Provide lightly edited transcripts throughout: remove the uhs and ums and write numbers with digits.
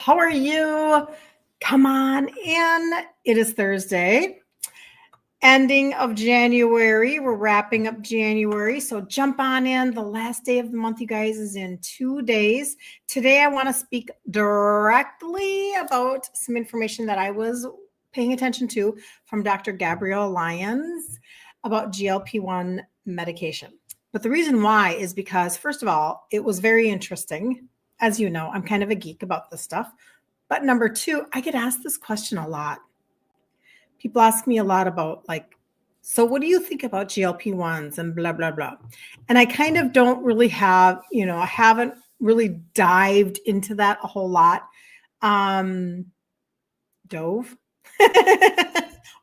How are you? Come on in. It is Thursday, ending of January. We're wrapping up January. So jump on in. The last day of the month, you guys, is in 2 days. Today, I want to speak directly about some information that I was paying attention to from Dr. Gabrielle Lyons about GLP-1 medication. But the reason why is because, first of all, it was very interesting. As you know, I'm kind of a geek about this stuff. But number two, I get asked this question a lot. People ask me a lot about so what do you think about GLP-1s and blah, blah, blah. And I kind of don't really have, I haven't really dived into that a whole lot. Dove,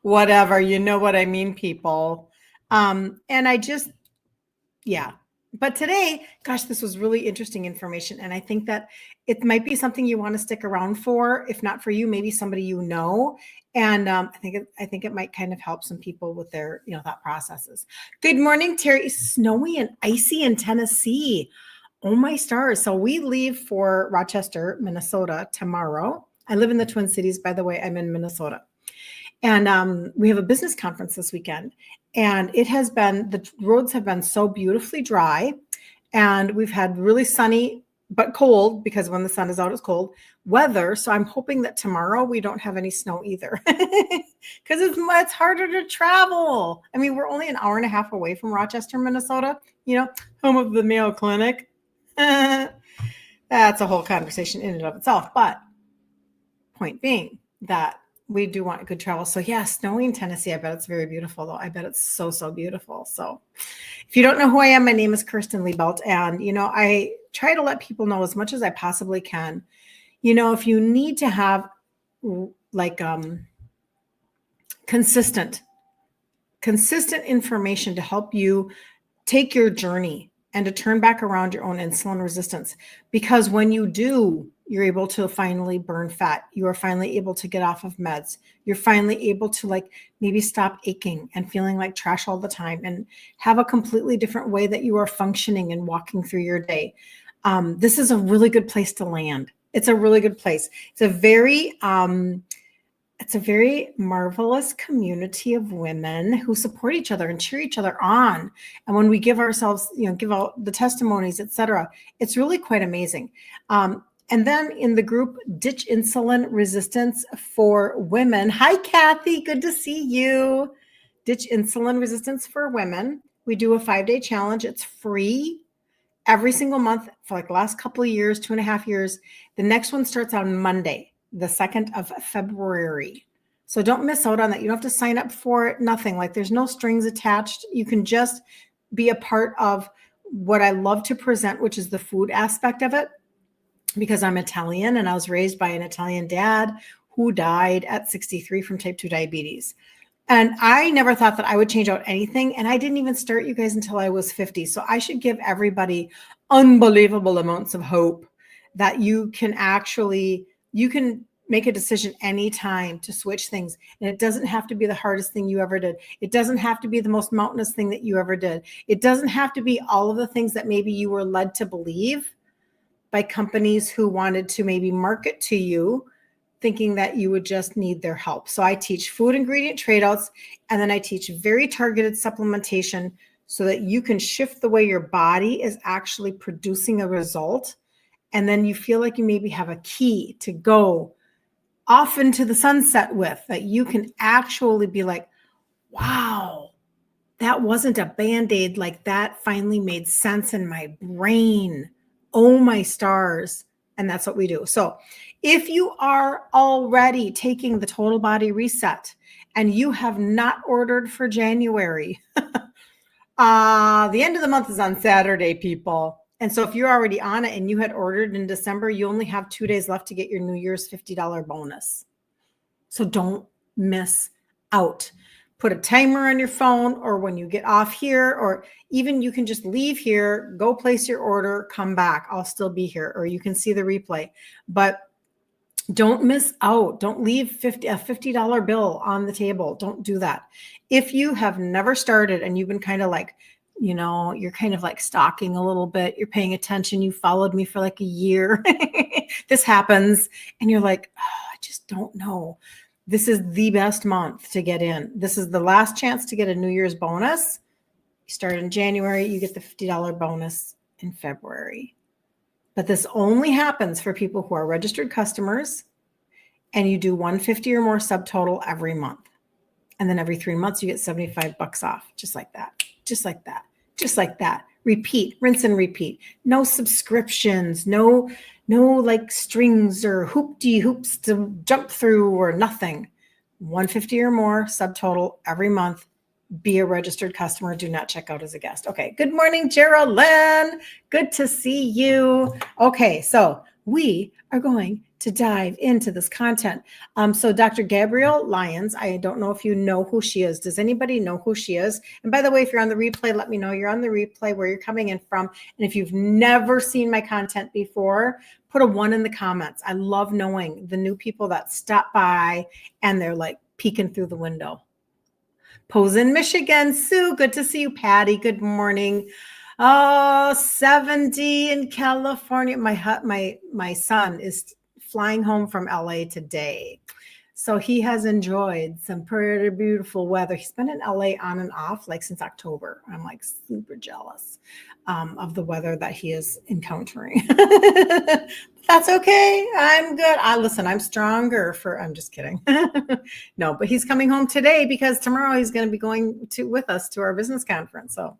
whatever, you know what I mean, people. And I just, yeah. But today, gosh, this was really interesting information. And I think that it might be something you want to stick around for. If not for you, maybe somebody you know. And I think it might kind of help some people with their thought processes. Good morning, Terry. It's snowy and icy in Tennessee. Oh my stars. So we leave for Rochester, Minnesota tomorrow. I live in the Twin Cities, by the way. I'm in Minnesota. And we have a business conference this weekend. And the roads have been so beautifully dry. And we've had really sunny, but cold, because when the sun is out, it's cold weather. So I'm hoping that tomorrow we don't have any snow either, because it's harder to travel. I mean, we're only an hour and a half away from Rochester, Minnesota, home of the Mayo Clinic. That's a whole conversation in and of itself. But point being that we do want good travel. So yeah, snowy in Tennessee. I bet it's very beautiful though. I bet it's so, so beautiful. So if you don't know who I am, my name is Kirsten Liebelt. And, I try to let people know as much as I possibly can. If you need to have consistent information to help you take your journey and to turn back around your own insulin resistance, because when you do, you're able to finally burn fat. You are finally able to get off of meds. You're finally able to maybe stop aching and feeling like trash all the time and have a completely different way that you are functioning and walking through your day. This is a really good place to land. It's a really good place. It's a very marvelous community of women who support each other and cheer each other on. And when we give ourselves, give out the testimonies, etc., it's really quite amazing. And then in the group, Ditch Insulin Resistance for Women. Hi, Kathy. Good to see you. Ditch Insulin Resistance for Women. We do a 5-day challenge. It's free every single month for the last couple of years, 2.5 years. The next one starts on Monday, the 2nd of February. So don't miss out on that. You don't have to sign up for it, nothing. There's no strings attached. You can just be a part of what I love to present, which is the food aspect of it, because I'm Italian and I was raised by an Italian dad who died at 63 from type 2 diabetes. And I never thought that I would change out anything. And I didn't even start, you guys, until I was 50. So I should give everybody unbelievable amounts of hope that you can make a decision anytime to switch things. And it doesn't have to be the hardest thing you ever did. It doesn't have to be the most mountainous thing that you ever did. It doesn't have to be all of the things that maybe you were led to believe by companies who wanted to maybe market to you, thinking that you would just need their help. So I teach food ingredient trade-outs, and then I teach very targeted supplementation so that you can shift the way your body is actually producing a result. And then you feel like you maybe have a key to go off into the sunset with, that you can actually be like, wow, that wasn't a Band-Aid. That finally made sense in my brain. Oh my stars. And that's what we do. So if you are already taking the total body reset and you have not ordered for January, the end of the month is on Saturday, people. And so if you're already on it and you had ordered in December, you only have 2 days left to get your New Year's $50 bonus. So don't miss out. Put a timer on your phone, or when you get off here, or even you can just leave here, go place your order, come back. I'll still be here, or you can see the replay. But don't miss out. Don't leave a $50 bill on the table. Don't do that. If you have never started and you've been kind of you know, you're kind of like stalking a little bit. You're paying attention. You followed me for like a year. This happens. And you're like, oh, I just don't know. This is the best month to get in. This is the last chance to get a New Year's bonus. You start in January, you get the $50 bonus in February. But this only happens for people who are registered customers, and you do 150 or more subtotal every month. And then every 3 months, you get $75 off, just like that, just like that, just like that. Repeat, rinse and repeat. No subscriptions, no like strings or hoop-de-hoops to jump through or nothing. 150 or more subtotal every month. Be a registered customer. Do not check out as a guest. Okay. Good morning, Geraldine. Good to see you. Okay. So we are going to dive into this content. So Dr. Gabrielle Lyons, I don't know if you know who she is. Does anybody know who she is? And by the way, if you're on the replay, let me know you're on the replay, where you're coming in from. And if you've never seen my content before, put a 1 in the comments. I love knowing the new people that stop by and they're like peeking through the window. Posen, Michigan. Sue, good to see you. Patty, good morning. Oh, 70 in California. My son is flying home from LA today. So he has enjoyed some pretty beautiful weather. He's been in LA on and off like since October. I'm like super jealous of the weather that he is encountering. That's okay. I'm good. I'm stronger I'm just kidding. No, but he's coming home today because tomorrow he's going to be going with us to our business conference. So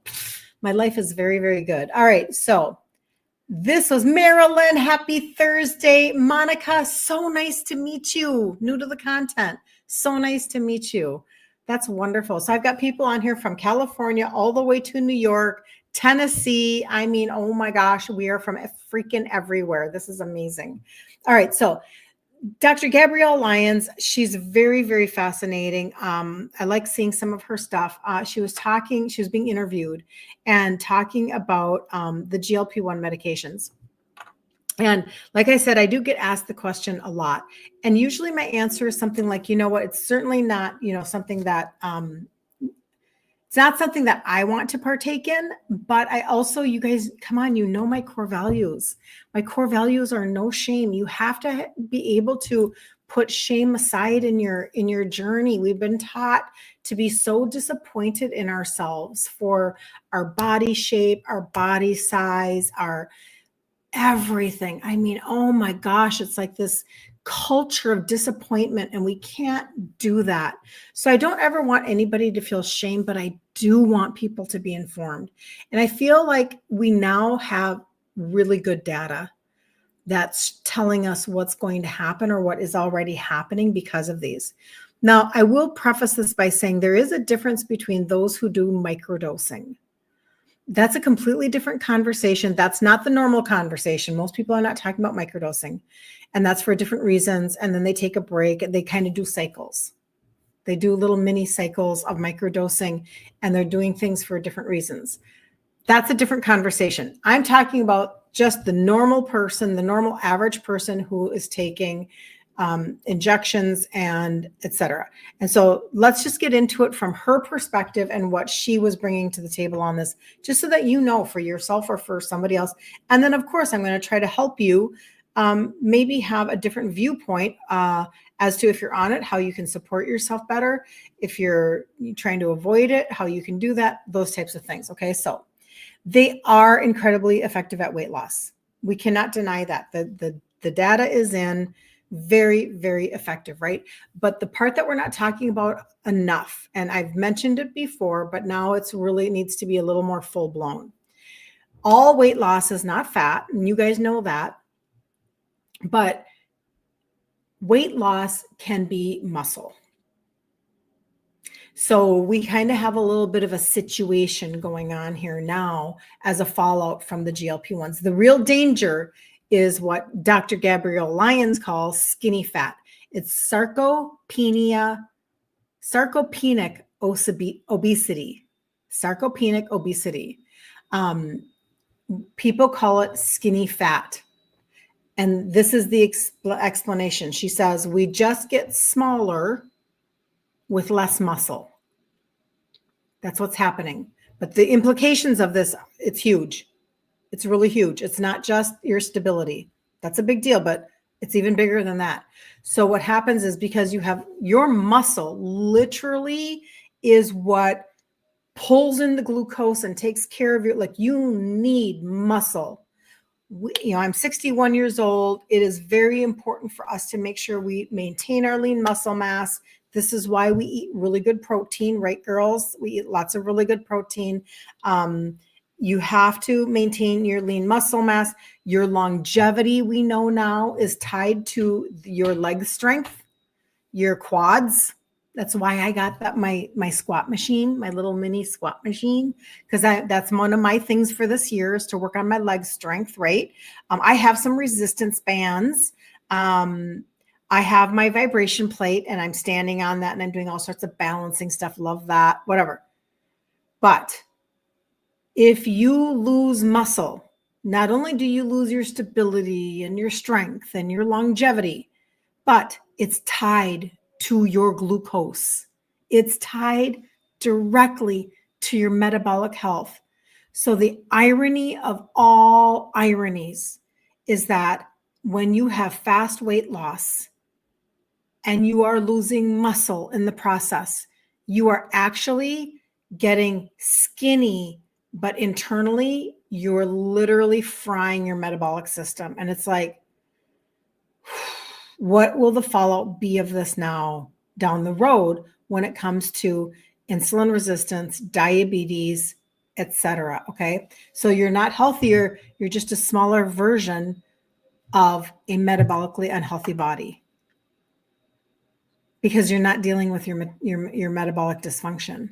my life is very, very good. All right. So this was Marilyn. Happy Thursday. Monica, so nice to meet you. New to the content. So nice to meet you. That's wonderful. So I've got people on here from California all the way to New York, Tennessee. I mean, oh my gosh, we are from freaking everywhere. This is amazing. All right. So Dr. Gabrielle Lyons, she's very, very fascinating. I like seeing some of her stuff. She was being interviewed and talking about the GLP-1 medications. And like I said, I do get asked the question a lot. And usually my answer is something like, you know what, it's certainly not, something that, it's not something that I want to partake in, but I also, you guys, come on, my core values. My core values are no shame. You have to be able to put shame aside in your journey. We've been taught to be so disappointed in ourselves for our body shape, our body size, our everything. I mean, oh my gosh, it's like this culture of disappointment, and we can't do that. So I don't ever want anybody to feel shame, but I do want people to be informed. And I feel like we now have really good data that's telling us what's going to happen or what is already happening because of these. Now, I will preface this by saying there is a difference between those who do microdosing. That's a completely different conversation. That's not the normal conversation. Most people are not talking about microdosing, and that's for different reasons. And then they take a break and they kind of do cycles. They do little mini cycles of microdosing, and they're doing things for different reasons. That's a different conversation. I'm talking about just the normal person, the normal average person who is taking injections and etc. And so let's just get into it from her perspective and what she was bringing to the table on this, just so that you know for yourself or for somebody else. And then, of course, I'm going to try to help you maybe have a different viewpoint as to if you're on it, how you can support yourself better, if you're trying to avoid it, how you can do that, those types of things. Okay, so they are incredibly effective at weight loss. We cannot deny that. The data is in. Very, very effective, right? But the part that we're not talking about enough, and I've mentioned it before, but now it's really needs to be a little more full blown. All weight loss is not fat, and you guys know that, but weight loss can be muscle. So we kind of have a little bit of a situation going on here now as a fallout from the GLP-1s. The real danger is what Dr. Gabrielle Lyons calls skinny fat. It's sarcopenic obesity. Sarcopenic obesity. People call it skinny fat. And this is the explanation. She says, we just get smaller with less muscle. That's what's happening. But the implications of this, it's huge. It's really huge. It's not just your stability. That's a big deal, but it's even bigger than that. So what happens is, because you have your muscle literally is what pulls in the glucose and takes care of your, like, you need muscle. I'm 61 years old. It is very important for us to make sure we maintain our lean muscle mass. This is why we eat really good protein, right, girls? We eat lots of really good protein. You have to maintain your lean muscle mass. Your longevity, we know now, is tied to your leg strength, your quads. That's why I got that my squat machine, my little mini squat machine, because that's one of my things for this year, is to work on my leg strength, right? I have some resistance bands. I have my vibration plate, and I'm standing on that, and I'm doing all sorts of balancing stuff. Love that, whatever. But if you lose muscle, not only do you lose your stability and your strength and your longevity, but it's tied to your glucose. It's tied directly to your metabolic health. So the irony of all ironies is that when you have fast weight loss and you are losing muscle in the process, you are actually getting skinny, but internally you're literally frying your metabolic system. And it's like, what will the fallout be of this now down the road when it comes to insulin resistance, diabetes, etc.? Okay. So you're not healthier. You're just a smaller version of a metabolically unhealthy body, because you're not dealing with your metabolic dysfunction.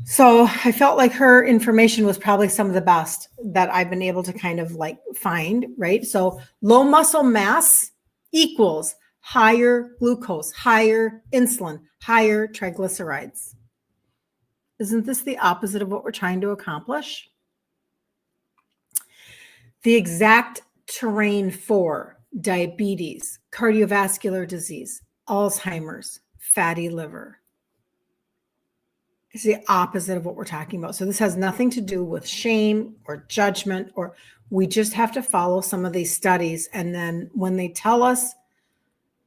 So I felt like her information was probably some of the best that I've been able to kind of like find, right? So low muscle mass equals higher glucose, higher insulin, higher triglycerides. Isn't this the opposite of what we're trying to accomplish? The exact terrain for diabetes, cardiovascular disease, Alzheimer's, fatty liver. It's the opposite of what we're talking about. So this has nothing to do with shame or judgment, or we just have to follow some of these studies. And then when they tell us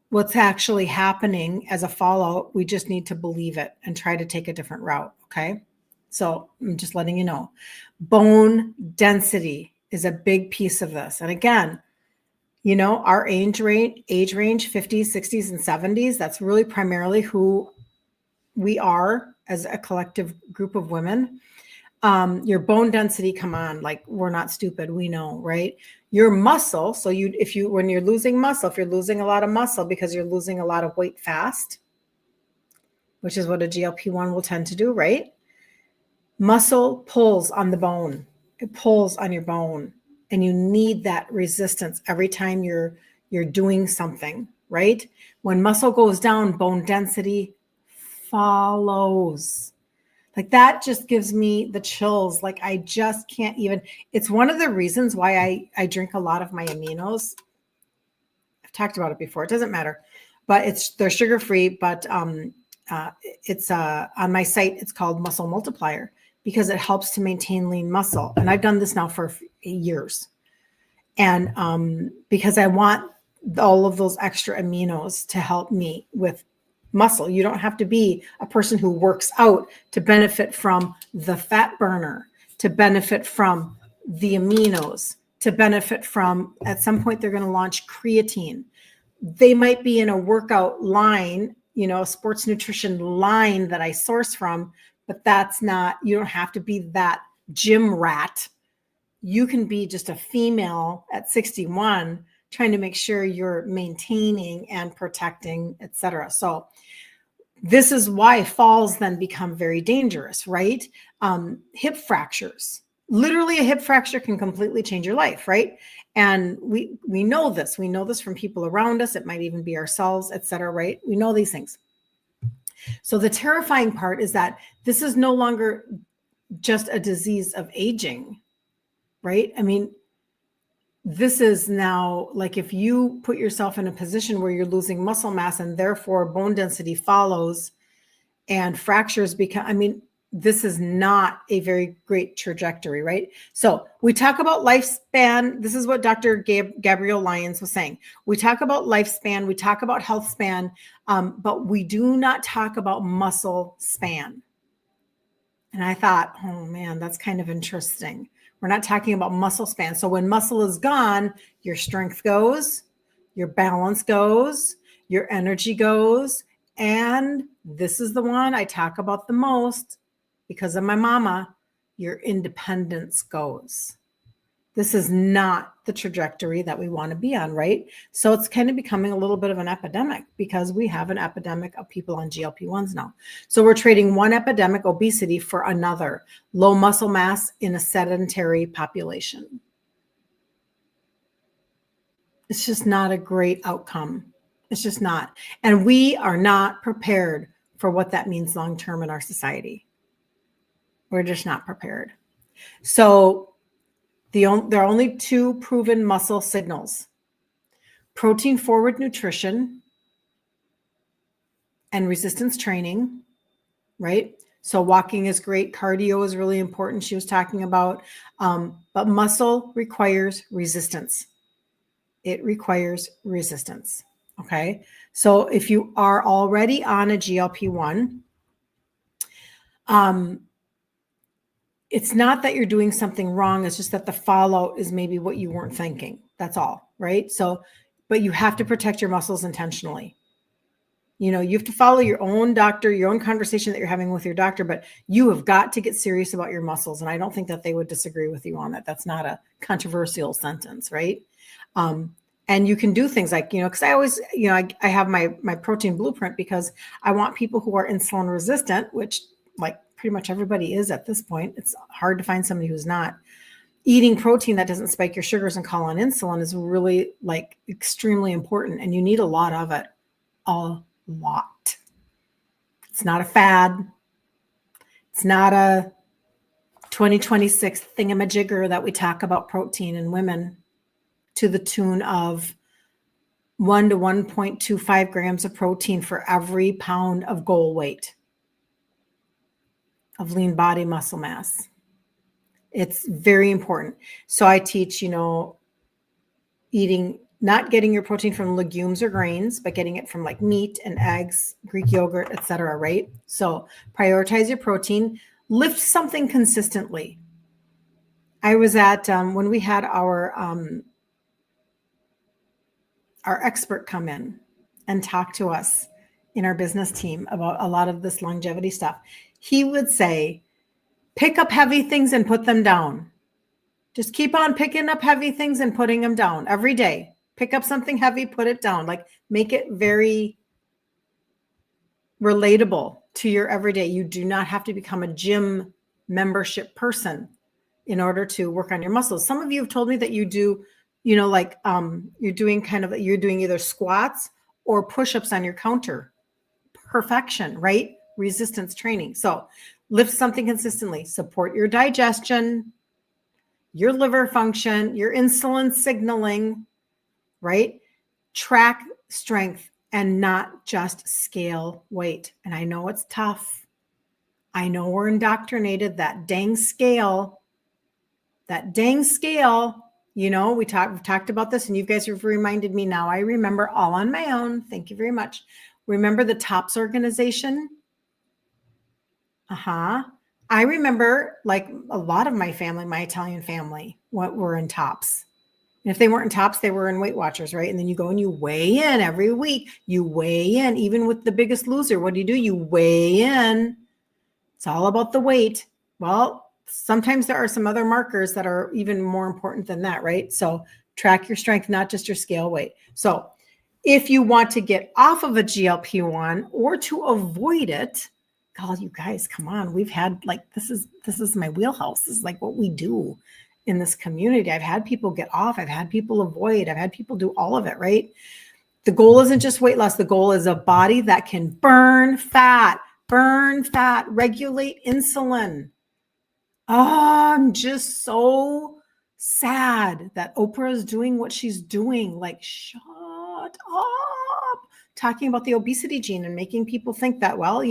what's actually happening as a fallout, we just need to believe it and try to take a different route. Okay. So I'm just letting you know, bone density is a big piece of this. And again, our age range, 50s, 60s, and 70s, that's really primarily who we are as a collective group of women. Your bone density, come on, like, we're not stupid. We know, right? Your muscle. So when you're losing muscle, if you're losing a lot of muscle because you're losing a lot of weight fast, which is what a GLP-1 will tend to do, right? Muscle pulls on the bone. It pulls on your bone, and you need that resistance every time you're doing something, right? When muscle goes down, bone density follows. Like, that just gives me the chills. Like, I just can't even. It's one of the reasons why I drink a lot of my aminos. I've talked about it before. It doesn't matter, but they're sugar free. But it's on my site. It's called Muscle Multiplier, because it helps to maintain lean muscle. And I've done this now for years, and because I want all of those extra aminos to help me with muscle. You don't have to be a person who works out to benefit from the fat burner, to benefit from the aminos, to benefit from, at some point, they're going to launch creatine. They might be in a workout line, a sports nutrition line that I source from, but that's not, you don't have to be that gym rat. You can be just a female at 61 trying to make sure you're maintaining and protecting, etc. So this is why falls then become very dangerous, right? Hip fractures. Literally, a hip fracture can completely change your life, right? And we know this. We know this from people around us. It might even be ourselves, etc. Right? We know these things. So the terrifying part is that this is no longer just a disease of aging, right? I mean, this is now, like, if you put yourself in a position where you're losing muscle mass and therefore bone density follows and fractures become, I mean, this is not a very great trajectory, right? So we talk about lifespan. This is what Dr. Gabrielle Lyons was saying. We talk about lifespan, we talk about health span, but we do not talk about muscle span. And I thought, oh man, that's kind of interesting. We're not talking about muscle span. So when muscle is gone, your strength goes, your balance goes, your energy goes. And this is the one I talk about the most because of my mama, your independence goes. This is not the trajectory that we want to be on, right? So it's kind of becoming a little bit of an epidemic because we have an epidemic of people on GLP-1s now. So we're trading one epidemic, obesity, for another, low muscle mass in a sedentary population. It's just not a great outcome. It's just not. And we are not prepared for what that means long-term in our society. We're just not prepared. So there are only two proven muscle signals: protein forward nutrition and resistance training, right? So walking is great. Cardio is really important. She was talking about, but muscle requires resistance. It requires resistance. Okay. So if you are already on a GLP-1, it's not that you're doing something wrong. It's just that the fallout is maybe what you weren't thinking. That's all, right? So, but you have to protect your muscles intentionally. You have to follow your own doctor, your own conversation that you're having with your doctor, but you have got to get serious about your muscles. And I don't think that they would disagree with you on that. That's not a controversial sentence, right? And you can do things like, because I always, I have my protein blueprint because I want people who are insulin resistant, which like pretty much everybody is at this point. It's hard to find somebody who's not. Eating protein that doesn't spike your sugars and call on insulin is really like extremely important. And you need a lot of it, a lot. It's not a fad. It's not a 2026 thingamajigger that we talk about protein in women to the tune of 1 to 1.25 grams of protein for every pound of goal weight of lean body muscle mass. It's very important. So I teach, eating, not getting your protein from legumes or grains, but getting it from like meat and eggs, Greek yogurt, etc. Right? So prioritize your protein, lift something consistently. I was at, when we had our expert come in and talk to us in our business team about a lot of this longevity stuff, he would say, pick up heavy things and put them down. Just keep on picking up heavy things and putting them down every day. Pick up something heavy, put it down. Like make it very relatable to your everyday. You do not have to become a gym membership person in order to work on your muscles. Some of you have told me that you do, you're doing either squats or push-ups on your counter. Perfection, right? Resistance training. So lift something consistently, support your digestion, your liver function, your insulin signaling, right? Track strength and not just scale weight. And I know it's tough. I know we're indoctrinated, that dang scale, we've talked about this and you guys have reminded me now. I remember all on my own. Thank you very much. Remember the TOPS organization? I remember like a lot of my family, my Italian family, were in TOPS. And if they weren't in TOPS, they were in Weight Watchers, right? And then you go and you weigh in every week. You weigh in, even with the Biggest Loser. What do? You weigh in. It's all about the weight. Well, sometimes there are some other markers that are even more important than that, right? So track your strength, not just your scale weight. So if you want to get off of a GLP-1 or to avoid it, God, you guys, come on. We've had this is my wheelhouse. This is like what we do in this community. I've had people get off. I've had people avoid. I've had people do all of it, right? The goal isn't just weight loss. The goal is a body that can burn fat, regulate insulin. Oh, I'm just so sad that Oprah is doing what she's doing. Like, shut up. talking about the obesity gene and making people think that, well,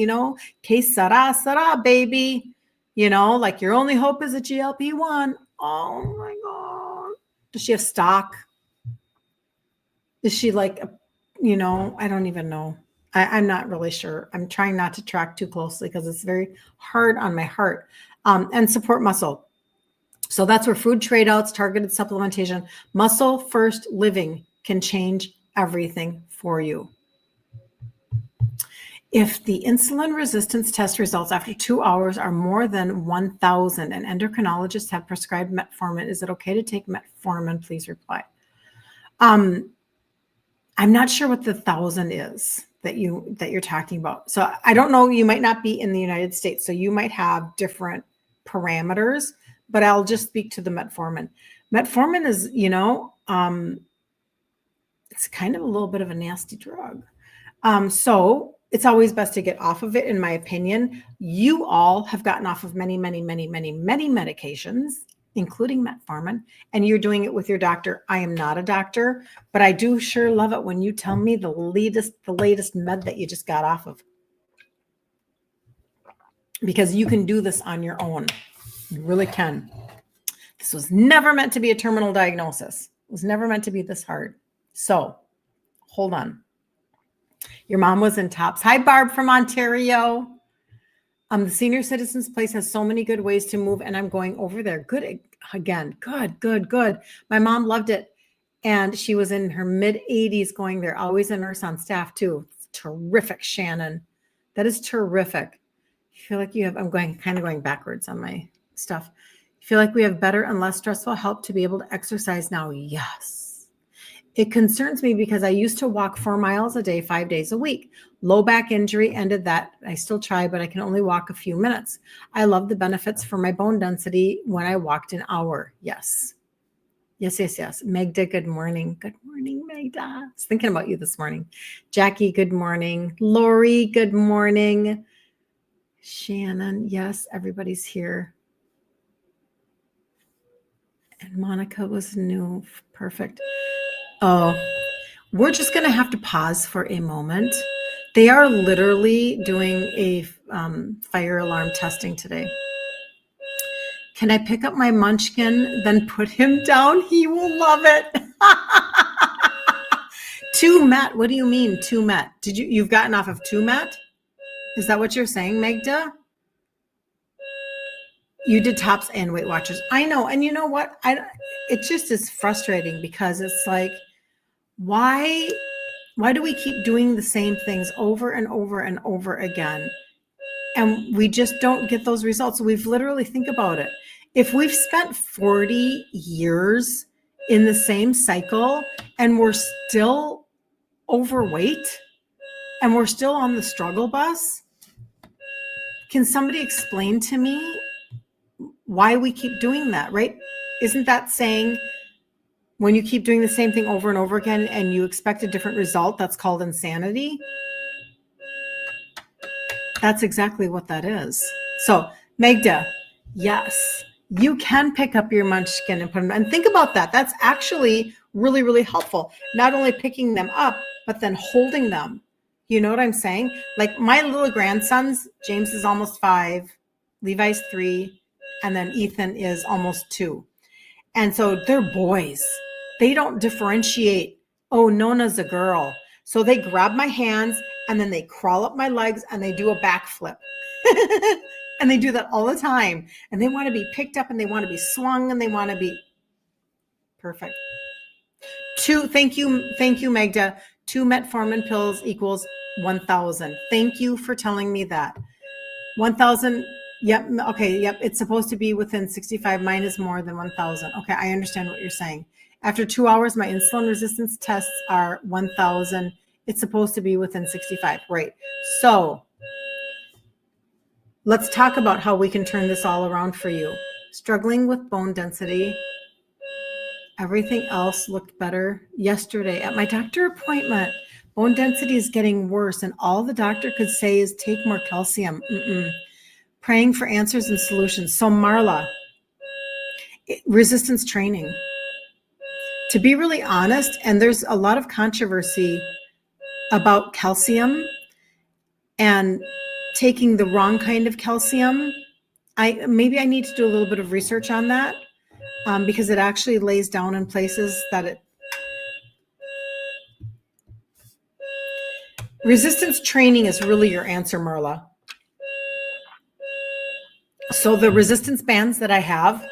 que sara, baby, like your only hope is a GLP-1. Oh my God. Does she have stock? Is she like, I don't even know. I'm not really sure. I'm trying not to track too closely because it's very hard on my heart. And support muscle. So that's where food trade outs, targeted supplementation, muscle first living can change everything for you. If the insulin resistance test results after 2 hours are more than 1,000 and endocrinologists have prescribed metformin, is it okay to take metformin? Please reply. I'm not sure what the 1,000 is that you're talking about. So I don't know. You might not be in the United States, so you might have different parameters. But I'll just speak to the metformin. Metformin is, it's kind of a little bit of a nasty drug. So it's always best to get off of it, in my opinion. You all have gotten off of many, many, many, many, many medications, including metformin, and you're doing it with your doctor. I am not a doctor, but I do sure love it when you tell me the latest med that you just got off of. Because you can do this on your own. You really can. This was never meant to be a terminal diagnosis. It was never meant to be this hard. So hold on. Your mom was in tops. Hi, Barb from Ontario. The senior citizens place has so many good ways to move, and I'm going over there. Good again. Good. My mom loved it. And she was in her mid 80s going there, always a nurse on staff too. It's terrific, Shannon. That is terrific. You feel like you have, I'm kind of going backwards on my stuff. You feel like we have better and less stressful help to be able to exercise now? Yes. It concerns me because I used to walk 4 miles a day, 5 days a week. Low back injury ended that. I still try, but I can only walk a few minutes. I love the benefits for my bone density when I walked an hour. Yes. Magda, good morning. Good morning, Magda. I was thinking about you this morning. Jackie, good morning. Lori, good morning. Shannon, yes, everybody's here. And Monica was new. Perfect. Oh, we're just going to have to pause for a moment. They are literally doing a fire alarm testing today. Can I pick up my munchkin, then put him down? He will love it. Two Met. What do you mean, two Met? You've gotten off of two Met? Is that what you're saying, Magda? You did tops and Weight Watchers. I know. And you know what? It just is frustrating because it's like, why do we keep doing the same things over and over and over again? And we just don't get those results. We've literally, think about it. If we've spent 40 years in the same cycle and we're still overweight and we're still on the struggle bus, can somebody explain to me why we keep doing that, right? Isn't that saying when you keep doing the same thing over and over again and you expect a different result, that's called insanity? That's exactly what that is. So, Magda, yes, you can pick up your munchkin and put them, and think about that. That's actually really, really helpful. Not only picking them up, but then holding them. You know what I'm saying? Like my little grandsons, James is almost 5, Levi's 3, and then Ethan is almost 2. And so they're boys. They don't differentiate, oh, Nona's a girl. So they grab my hands and then they crawl up my legs and they do a backflip. And they do that all the time. And they want to be picked up and they want to be swung and they want to be perfect. 2, thank you, Magda. 2 metformin pills equals 1,000. Thank you for telling me that. 1,000. Yep. Okay. Yep. It's supposed to be within 65. Mine is more than 1,000. Okay. I understand what you're saying. After 2 hours, my insulin resistance tests are 1,000. It's supposed to be within 65. Right. So let's talk about how we can turn this all around for you. Struggling with bone density. Everything else looked better yesterday at my doctor appointment. Bone density is getting worse, and all the doctor could say is take more calcium. Praying for answers and solutions. So Marla, resistance training. To be really honest, and there's a lot of controversy about calcium and taking the wrong kind of calcium. Maybe I need to do a little bit of research on that, because it actually lays down in places that resistance training is really your answer, Marla. So the resistance bands that I have,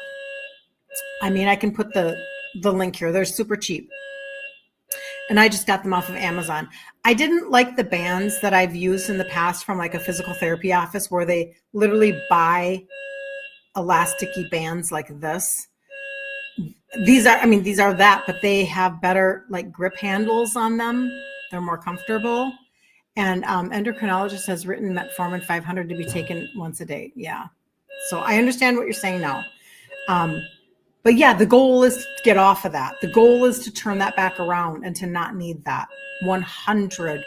I can put the link here. They're super cheap. And I just got them off of Amazon. I didn't like the bands that I've used in the past from like a physical therapy office where they literally buy elasticy bands like this. These are that, but they have better like grip handles on them. They're more comfortable. And endocrinologist has written metformin 500 to be taken once a day. Yeah. So I understand what you're saying now. But yeah, the goal is to get off of that. The goal is to turn that back around and to not need that 100%.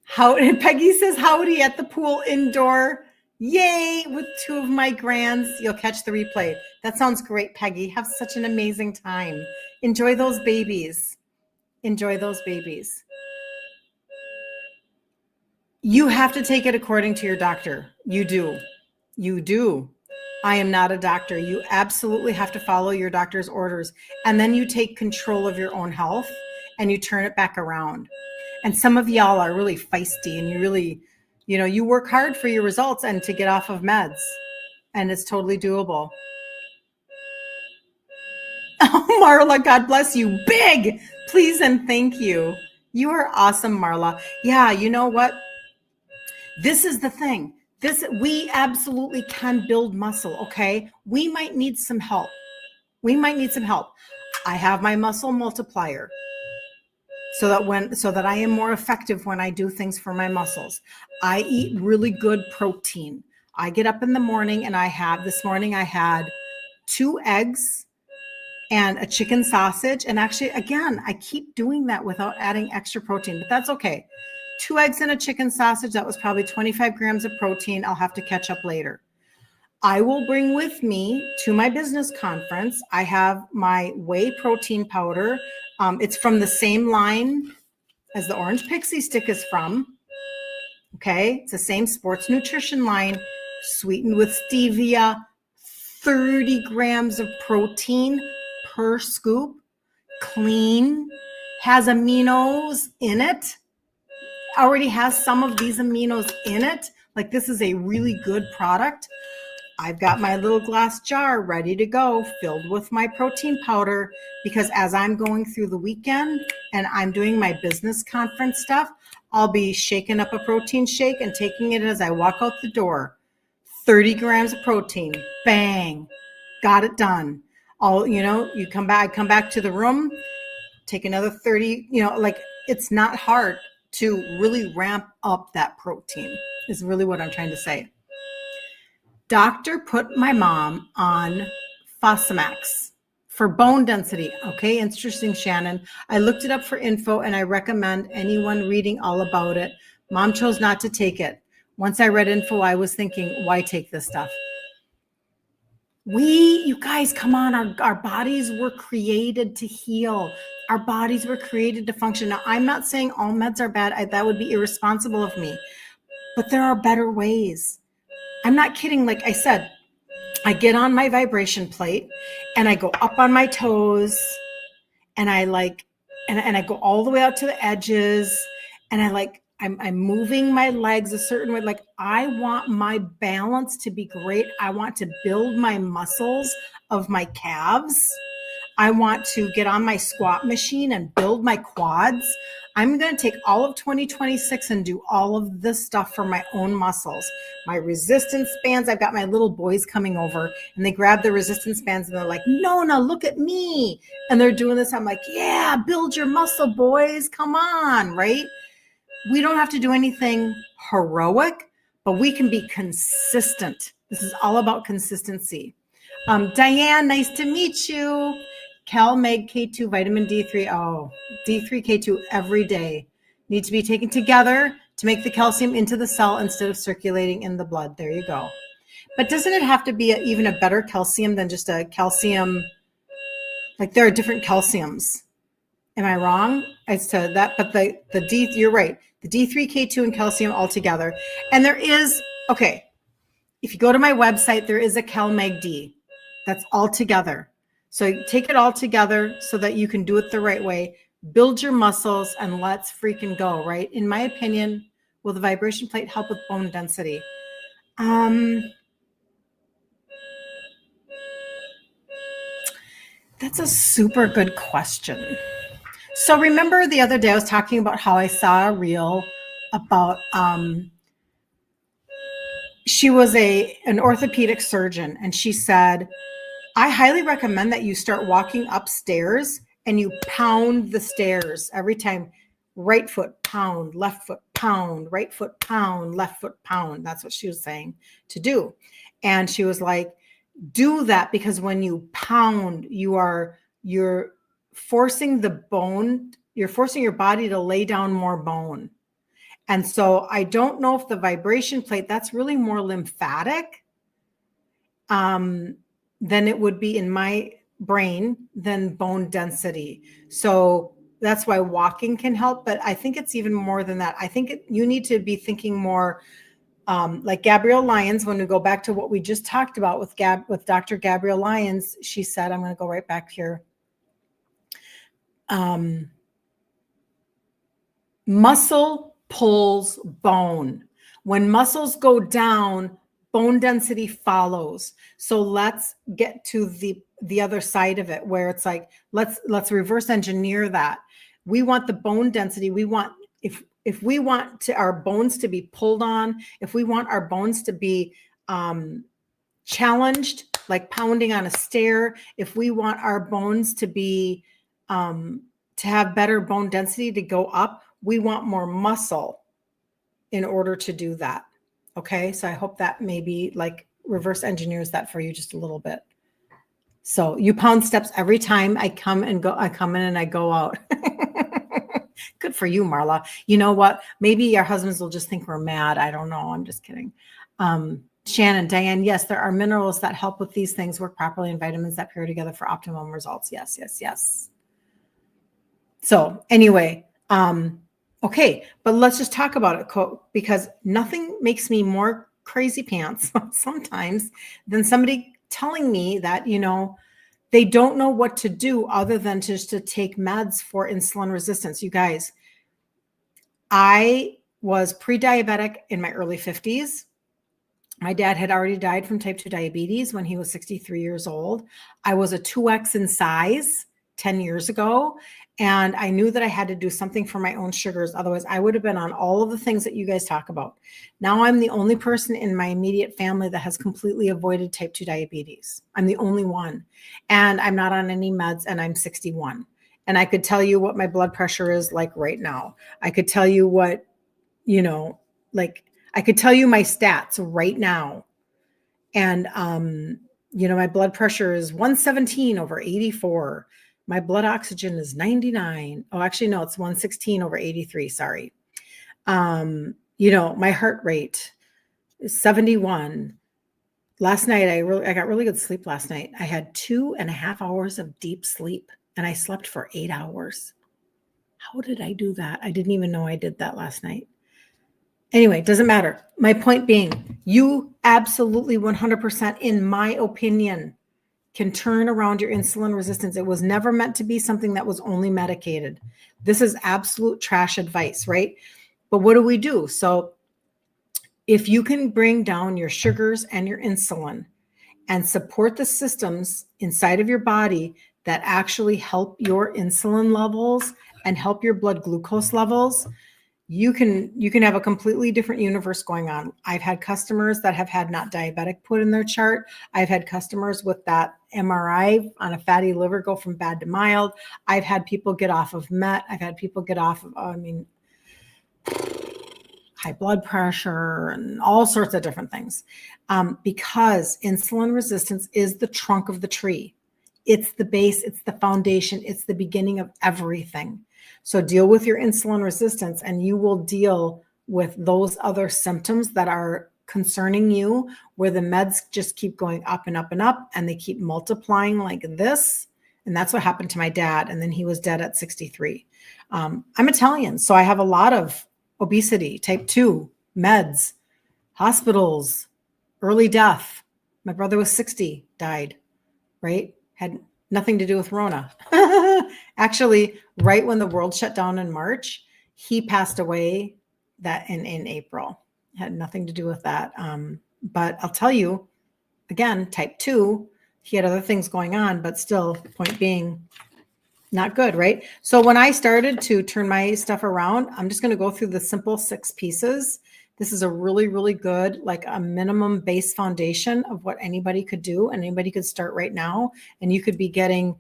Peggy says, howdy at the pool indoor. Yay, with 2 of my grands. You'll catch the replay. That sounds great, Peggy. Have such an amazing time. Enjoy those babies. Enjoy those babies. You have to take it according to your doctor. You do. You do. I am not a doctor. You absolutely have to follow your doctor's orders. And then you take control of your own health and you turn it back around. And some of y'all are really feisty and you really, you work hard for your results and to get off of meds. And it's totally doable. Oh, Marla, God bless you. Big, please and thank you. You are awesome, Marla. Yeah, you know what? This is the thing. We absolutely can build muscle, okay? We might need some help. I have my muscle multiplier so that I am more effective when I do things for my muscles. I eat really good protein. I get up in the morning and this morning I had 2 eggs and a chicken sausage. And actually, again, I keep doing that without adding extra protein, but that's okay. 2 eggs and a chicken sausage. That was probably 25 grams of protein. I'll have to catch up later. I will bring with me to my business conference. I have my whey protein powder. It's from the same line as the orange pixie stick is from. Okay. It's the same sports nutrition line, sweetened with stevia, 30 grams of protein per scoop, clean, has aminos in it. Already has some of these aminos in it. Like, this is a really good product. I've got my little glass jar ready to go, filled with my protein powder, because as I'm going through the weekend and I'm doing my business conference stuff, I'll be shaking up a protein shake and taking it as I walk out the door. 30 grams of protein, bang, got it done. I come back to the room, take another 30, it's not hard to really ramp up that protein is really what I'm trying to say. Doctor put my mom on Fosamax for bone density. Okay, interesting, Shannon. I looked it up for info and I recommend anyone reading all about it. Mom chose not to take it. Once I read info, I was thinking, why take this stuff? You guys, come on, our bodies were created to heal. Our bodies were created to function. Now, I'm not saying all meds are bad. That would be irresponsible of me. But there are better ways. I'm not kidding. Like I said, I get on my vibration plate and I go up on my toes and I go all the way out to the edges and I'm moving my legs a certain way. Like, I want my balance to be great. I want to build my muscles of my calves. I want to get on my squat machine and build my quads. I'm going to take all of 2026 and do all of this stuff for my own muscles. My resistance bands, I've got my little boys coming over and they grab the resistance bands and they're like, Nona, look at me. And they're doing this. I'm like, yeah, build your muscle, boys. Come on, right? We don't have to do anything heroic, but we can be consistent. This is all about consistency. Diane, nice to meet you. Cal Meg K2 vitamin D3. Oh, D3 K2 every day. Need to be taken together to make the calcium into the cell instead of circulating in the blood. There you go. But doesn't it have to be even a better calcium than just a calcium? Like, there are different calciums. Am I wrong as to that? But the D, you're right. The D3, K2, and calcium all together. And there is, okay, if you go to my website, there is a CalMag D that's all together. So take it all together so that you can do it the right way. Build your muscles and let's freaking go, right? In my opinion, will the vibration plate help with bone density? That's a super good question. So remember the other day I was talking about how I saw a reel about she was an orthopedic surgeon, and she said, I highly recommend that you start walking upstairs and you pound the stairs every time. Right foot pound, left foot pound, right foot pound, left foot pound. That's what she was saying to do. And she was like, do that, because when you pound, you're forcing the bone, you're forcing your body to lay down more bone. And so I don't know if the vibration plate, that's really more lymphatic than it would be in my brain than bone density. So that's why walking can help. But I think it's even more than that. I think you need to be thinking more like Gabrielle Lyons. When we go back to what we just talked about with Dr. Gabrielle Lyons, she said, I'm going to go right back here. Muscle pulls bone. When muscles go down, bone density follows. So let's get to the other side of it, where it's like, let's reverse engineer that. We want the bone density. We want, if we want our bones to be pulled on, if we want our bones to be challenged, like pounding on a stair, if we want our bones to be to have better bone density, to go up, we want more muscle in order to do that. Okay, so I hope that maybe like reverse engineers that for you just a little bit. So you pound steps every time I come in and I go out. Good for you, Marla. You know what? Maybe your husbands will just think we're mad. I don't know. I'm just kidding. Shannon, Diane, yes, there are minerals that help with these things, work properly, and vitamins that pair together for optimum results. Yes, yes, yes. So anyway, okay, but let's just talk about it, because nothing makes me more crazy pants sometimes than somebody telling me that, they don't know what to do other than just to take meds for insulin resistance. You guys, I was pre-diabetic in my early 50s. My dad had already died from type 2 diabetes when he was 63 years old. I was a 2X in size 10 years ago. And I knew that I had to do something for my own sugars. Otherwise, I would have been on all of the things that you guys talk about. Now I'm the only person in my immediate family that has completely avoided type 2 diabetes. I'm the only one. And I'm not on any meds, and I'm 61. And I could tell you what my blood pressure is like right now. I could tell you what, I could tell you my stats right now. And, my blood pressure is 117 over 84. My blood oxygen is 99. Oh, actually, no, it's 116 over 83. Sorry. My heart rate is 71. Last night, I got really good sleep last night. I had 2.5 hours of deep sleep, and I slept for 8 hours. How did I do that? I didn't even know I did that last night. Anyway, it doesn't matter. My point being, you absolutely 100%, in my opinion, can turn around your insulin resistance. It was never meant to be something that was only medicated. This is absolute trash advice, right? But what do we do? So if you can bring down your sugars and your insulin and support the systems inside of your body that actually help your insulin levels and help your blood glucose levels, you can have a completely different universe going on. I've had customers that have had not diabetic put in their chart. I've had customers with that MRI on a fatty liver go from bad to mild. I've had people get off of MET. I've had people get off of, high blood pressure and all sorts of different things, because insulin resistance is the trunk of the tree. It's the base, it's the foundation, it's the beginning of everything. So deal with your insulin resistance, and you will deal with those other symptoms that are concerning you, where the meds just keep going up and up and up, and they keep multiplying like this. And that's what happened to my dad. And then he was dead at 63. I'm Italian, so I have a lot of obesity, type 2, meds, hospitals, early death. My brother was 60, died, right? Had nothing to do with Rona. Actually, right when the world shut down in March, he passed away that in April. Had nothing to do with that. But I'll tell you, again, type 2, he had other things going on, but still, point being, not good, right? So when I started to turn my stuff around, I'm just going to go through the simple 6 pieces. This is a really, really good, like a minimum base foundation of what anybody could do. And anybody could start right now. And you could be getting,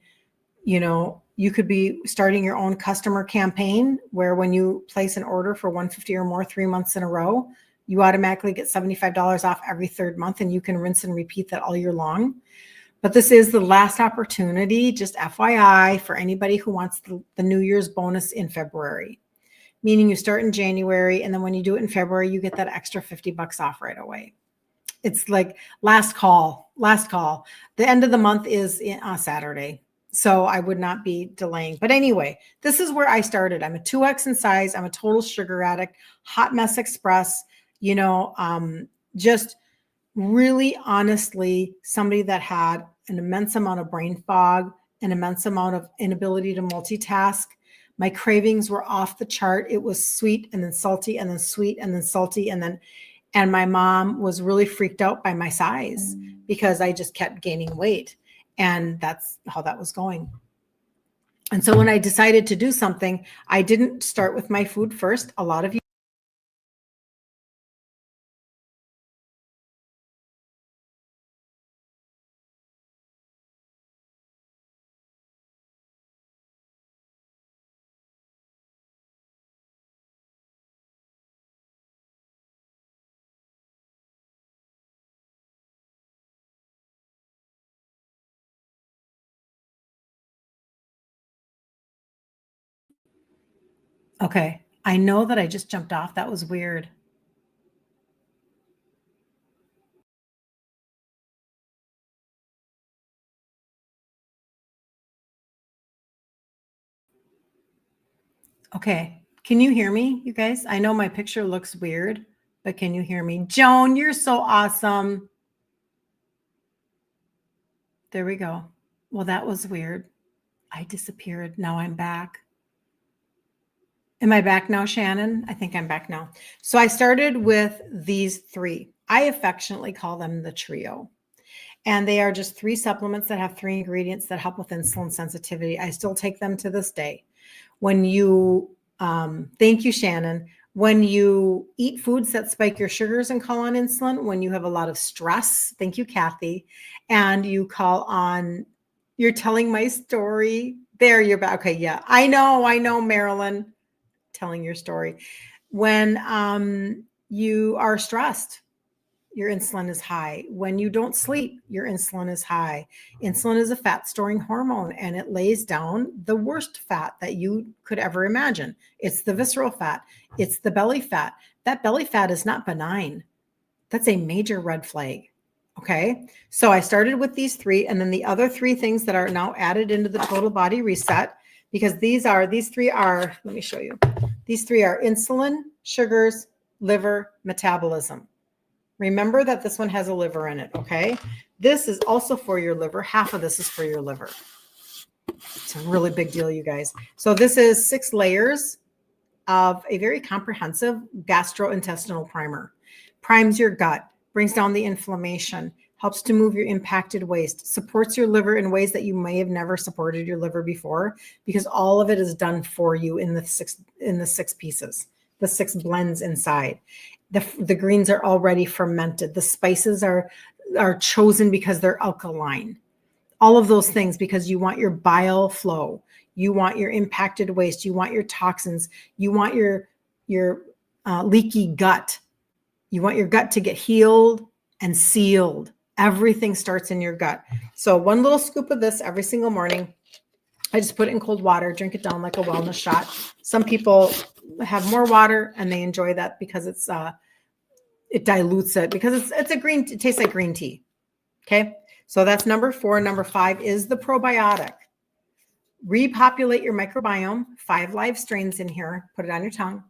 you could be starting your own customer campaign where when you place an order for $150 or more 3 months in a row, you automatically get $75 off every 3rd month, and you can rinse and repeat that all year long. But this is the last opportunity, just FYI, for anybody who wants the New Year's bonus in February, meaning you start in January, and then when you do it in February, you get that extra $50 off right away. It's like last call. The end of the month is on Saturday. So I would not be delaying. But anyway, this is where I started. I'm a 2X in size. I'm a total sugar addict, hot mess express, just really honestly, somebody that had an immense amount of brain fog, an immense amount of inability to multitask. My cravings were off the chart. It was sweet and then salty and then sweet and then salty. And my mom was really freaked out by my size because I just kept gaining weight. And that's how that was going. And so when I decided to do something, I didn't start with my food first. A lot of you. Okay. I know that I just jumped off. That was weird. Okay. Can you hear me, you guys? I know my picture looks weird, but can you hear me? Joan, you're so awesome. There we go. Well, that was weird. I disappeared. Now I'm back. Am I back now, Shannon? I think I'm back now. So I started with these 3. I affectionately call them the trio. And they are just 3 supplements that have 3 ingredients that help with insulin sensitivity. I still take them to this day. When you, thank you, Shannon. When you eat foods that spike your sugars and call on insulin, when you have a lot of stress, thank you, Kathy, and you call on, you're telling my story. There, you're back. Okay, yeah, I know, Marilyn, telling your story. When you are stressed, your insulin is high. When you don't sleep, your insulin is high. Insulin is a fat storing hormone, and it lays down the worst fat that you could ever imagine. It's the visceral fat. It's the belly fat. That belly fat is not benign. That's a major red flag. Okay. So I started with these 3, and then the other 3 things that are now added into the total body reset, because these 3 are, let me show you. These 3 are insulin, sugars, liver, metabolism. Remember that this one has a liver in it, okay? This is also for your liver. Half of this is for your liver. It's a really big deal, you guys. So this is 6 layers of a very comprehensive gastrointestinal primer. Primes your gut, brings down the inflammation, helps to move your impacted waste, supports your liver in ways that you may have never supported your liver before, because all of it is done for you in the 6 pieces, the 6 blends inside. The greens are already fermented. The spices are chosen because they're alkaline. All of those things, because you want your bile flow, you want your impacted waste, you want your toxins, you want your leaky gut. You want your gut to get healed and sealed. Everything starts in your gut. So 1 little scoop of this every single morning. I just put it in cold water, drink it down like a wellness shot. Some people have more water and they enjoy that because it dilutes it, because it tastes like green tea. Okay. So that's number 4. Number 5 is the probiotic. repopulate your microbiome, 5 live strains in here, put it on your tongue,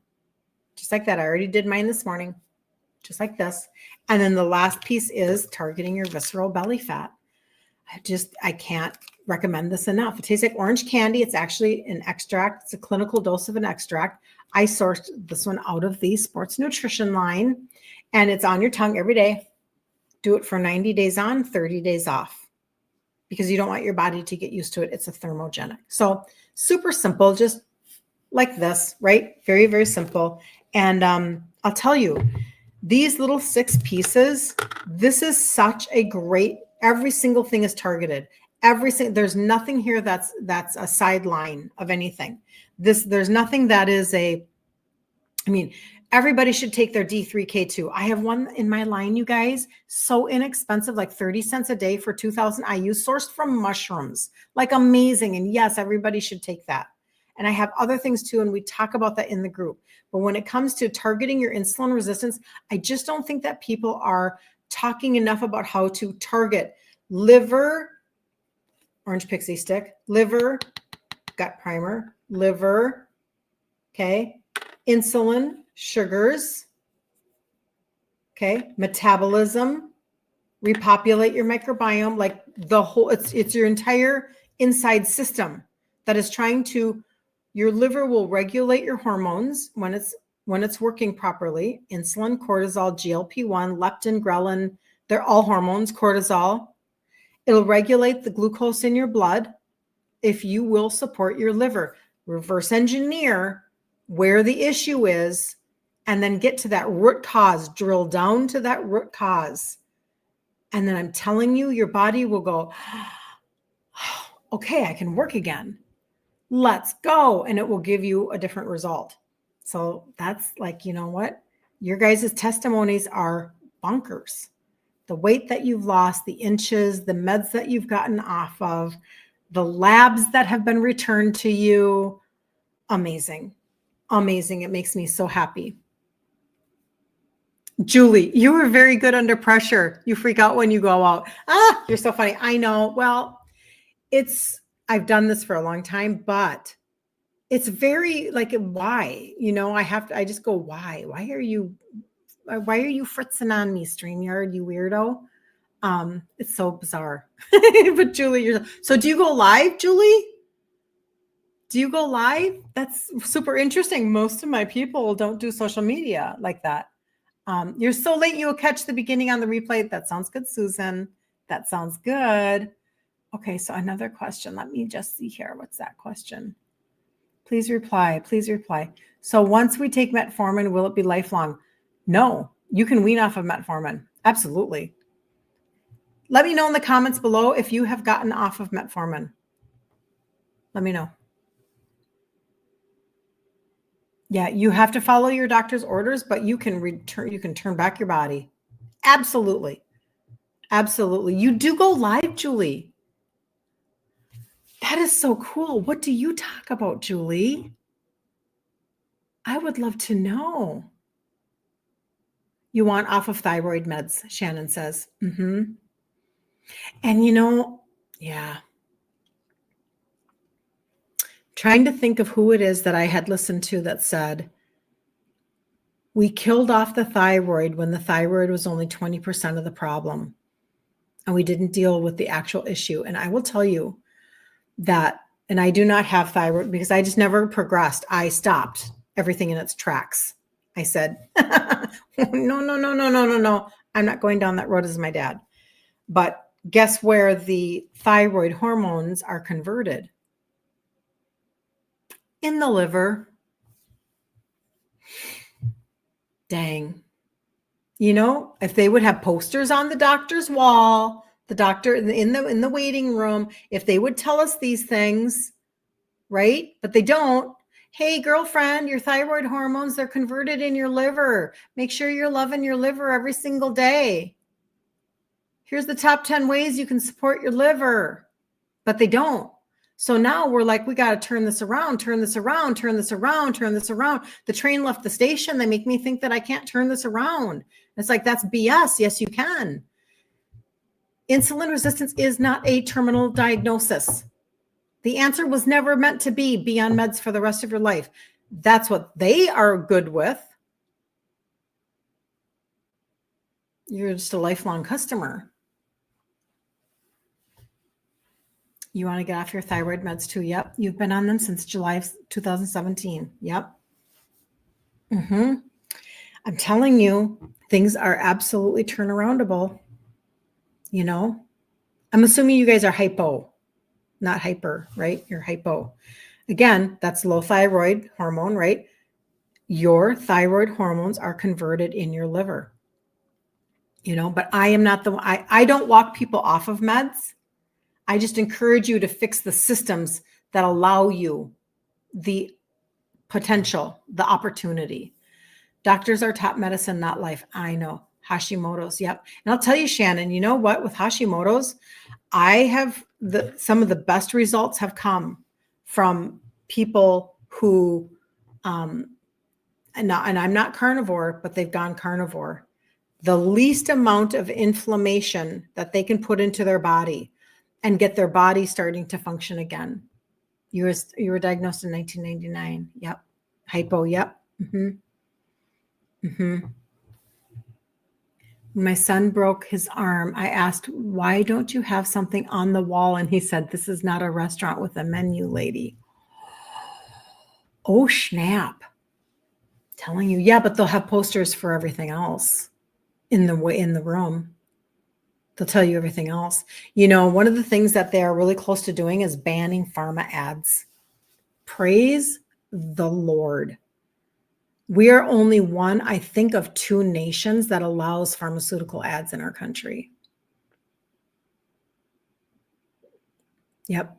just like that. I already did mine this morning, just like this. And then the last piece is targeting your visceral belly fat. I can't recommend this enough. It tastes like orange candy. It's actually an extract. It's a clinical dose of an extract. I sourced this one out of the sports nutrition line, and it's on your tongue every day. Do it for 90 days on, 30 days off, because you don't want your body to get used to it. It's a thermogenic. So super simple, just like this, right? Very, very simple. And I'll tell you, these little 6 pieces, this is such a great, every single thing is targeted. There's nothing here that's a sideline of anything. There's nothing that is everybody should take their D3K2. I have one in my line, you guys, so inexpensive, like 30 cents a day for 2,000 IU, sourced from mushrooms, like amazing. And yes, everybody should take that. And I have other things too, and we talk about that in the group. But when it comes to targeting your insulin resistance, I just don't think that people are talking enough about how to target liver, orange pixie stick, liver, gut primer, liver, okay, insulin, sugars, okay, metabolism, repopulate your microbiome, like the whole, it's your entire inside system that is trying to, your liver will regulate your hormones when it's working properly. Insulin, cortisol, GLP-1, leptin, ghrelin, they're all hormones, cortisol. It'll regulate the glucose in your blood if you will support your liver. Reverse engineer where the issue is, and then get to that root cause, drill down to that root cause. And then I'm telling you, your body will go, okay, I can work again. Let's go. And it will give you a different result. So that's like, you know what? Your guys' testimonies are bonkers. The weight that you've lost, the inches, the meds that you've gotten off of, the labs that have been returned to you. Amazing. Amazing. It makes me so happy. Julie, you were very good under pressure. You freak out when you go out. You're so funny. I know. Well, I've done this for a long time, but it's very like, why? I just go, why? Why are you fritzing on me, StreamYard, you weirdo? It's so bizarre. But Julie, so do you go live, Julie? Do you go live? That's super interesting. Most of my people don't do social media like that. You're so late, you'll catch the beginning on the replay. That sounds good, Susan. That sounds good. Okay, so another question. Let me just see here. What's that question? Please reply. Please reply. So once we take metformin, will it be lifelong? No, you can wean off of metformin. Absolutely. Let me know in the comments below if you have gotten off of metformin. Let me know. Yeah, you have to follow your doctor's orders, but you can turn back your body. Absolutely. Absolutely. You do go live, Julie. That is so cool. What do you talk about, Julie? I would love to know. You want off of thyroid meds, Shannon says. And yeah. Trying to think of who it is that I had listened to that said, we killed off the thyroid when the thyroid was only 20% of the problem. And we didn't deal with the actual issue. And I will tell you that, and I do not have thyroid because I just never progressed. I stopped everything in its tracks. I said, no. I'm not going down that road as my dad. But guess where the thyroid hormones are converted? In the liver. Dang. If they would have posters on the doctor's wall, the doctor in the waiting room, if they would tell us these things, right? But they don't. Hey, girlfriend, your thyroid hormones, they're converted in your liver. Make sure you're loving your liver every single day. Here's the top 10 ways you can support your liver. But they don't. So now we're like, we got to turn this around. The train left the station. They make me think that I can't turn this around. It's like, that's BS. Yes, you can. Insulin resistance is not a terminal diagnosis. The answer was never meant to be on meds for the rest of your life. That's what they are good with. You're just a lifelong customer. You want to get off your thyroid meds too? Yep. You've been on them since July of 2017. Yep. I'm telling you, things are absolutely turnaroundable. You know, I'm assuming you guys are hypo, not hyper, right? You're hypo. Again, that's low thyroid hormone, right? Your thyroid hormones are converted in your liver. You know, but I am not I don't walk people off of meds. I just encourage you to fix the systems that allow you the potential, the opportunity. Doctors are top medicine, not life. I know. Hashimoto's. Yep. And I'll tell you, Shannon, you know what? With Hashimoto's, I have some of the best results have come from people who, and I'm not carnivore, but they've gone carnivore. The least amount of inflammation that they can put into their body and get their body starting to function again. You were diagnosed in 1999. Yep. Hypo. Yep. My son broke his arm. I asked, why don't you have something on the wall? And he said, this is not a restaurant with a menu, lady. Oh, snap. Telling you. Yeah, but they'll have posters for everything else in the room. They'll tell you everything else. You know, one of the things that they are really close to doing is banning pharma ads. Praise the Lord. We are only one, I think, of 2 nations that allows pharmaceutical ads in our country. Yep.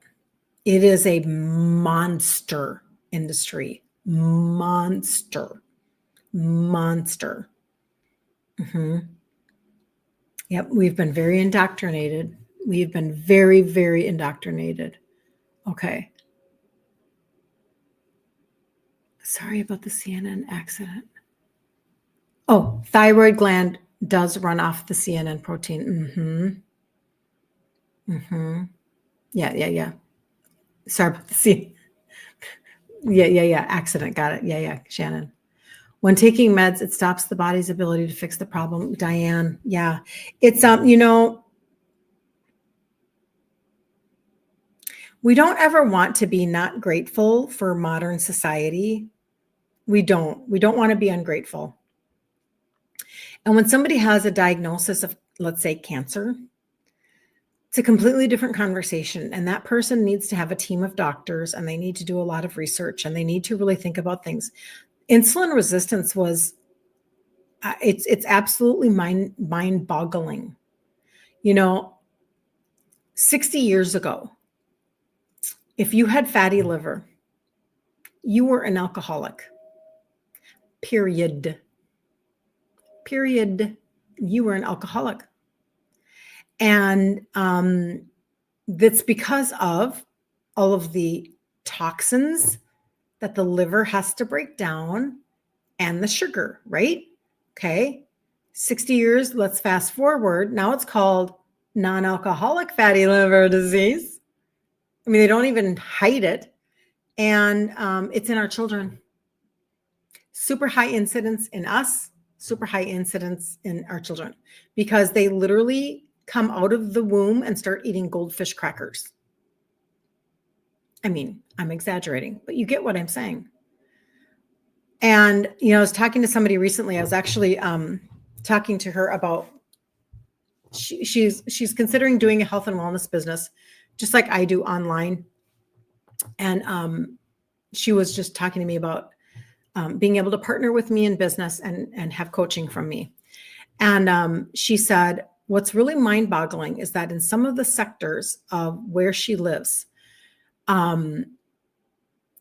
It is a monster industry. Monster. Yep. We've been very indoctrinated. We've been very, very indoctrinated. Okay. Sorry about the CNN accident. Oh, thyroid gland does run off the CNN protein. Yeah. Sorry about the CNN. Yeah. Accident. Got it. Yeah. Shannon. When taking meds, it stops the body's ability to fix the problem. Diane. Yeah. It's, you know, we don't ever want to be not grateful for modern society. We don't want to be ungrateful. And when somebody has a diagnosis of, let's say, cancer, it's a completely different conversation. And that person needs to have a team of doctors, and they need to do a lot of research, and they need to really think about things. Insulin resistance was, it's absolutely mind-boggling. You know, 60 years ago, if you had fatty liver, you were an alcoholic. Period. You were an alcoholic. And that's because of all of the toxins that the liver has to break down and the sugar, right? Okay. 60 years, let's fast forward. Now it's called non-alcoholic fatty liver disease. I mean, they don't even hide it. And it's in our children. Super high incidence in us, super high incidence in our children, because they literally come out of the womb and start eating goldfish crackers. I mean, I'm exaggerating, but you get what I'm saying. And, you know, I was talking to somebody recently. I was actually talking to her about, she's considering doing a health and wellness business, just like I do online. And she was just talking to me about being able to partner with me in business and have coaching from me. And she said, what's really mind-boggling is that in some of the sectors of where she lives,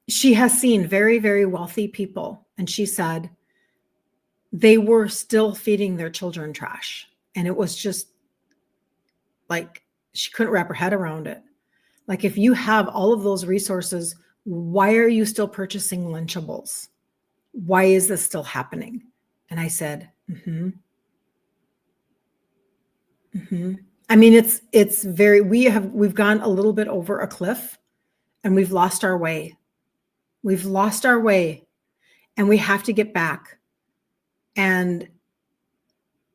she has seen very, very wealthy people. And she said they were still feeding their children trash. And it was just like, she couldn't wrap her head around it. Like, if you have all of those resources, why are you still purchasing Lunchables? Why is this still happening? And I said, I mean, it's very, we've gone a little bit over a cliff, And we've lost our way. We've lost our way, and we have to get back. And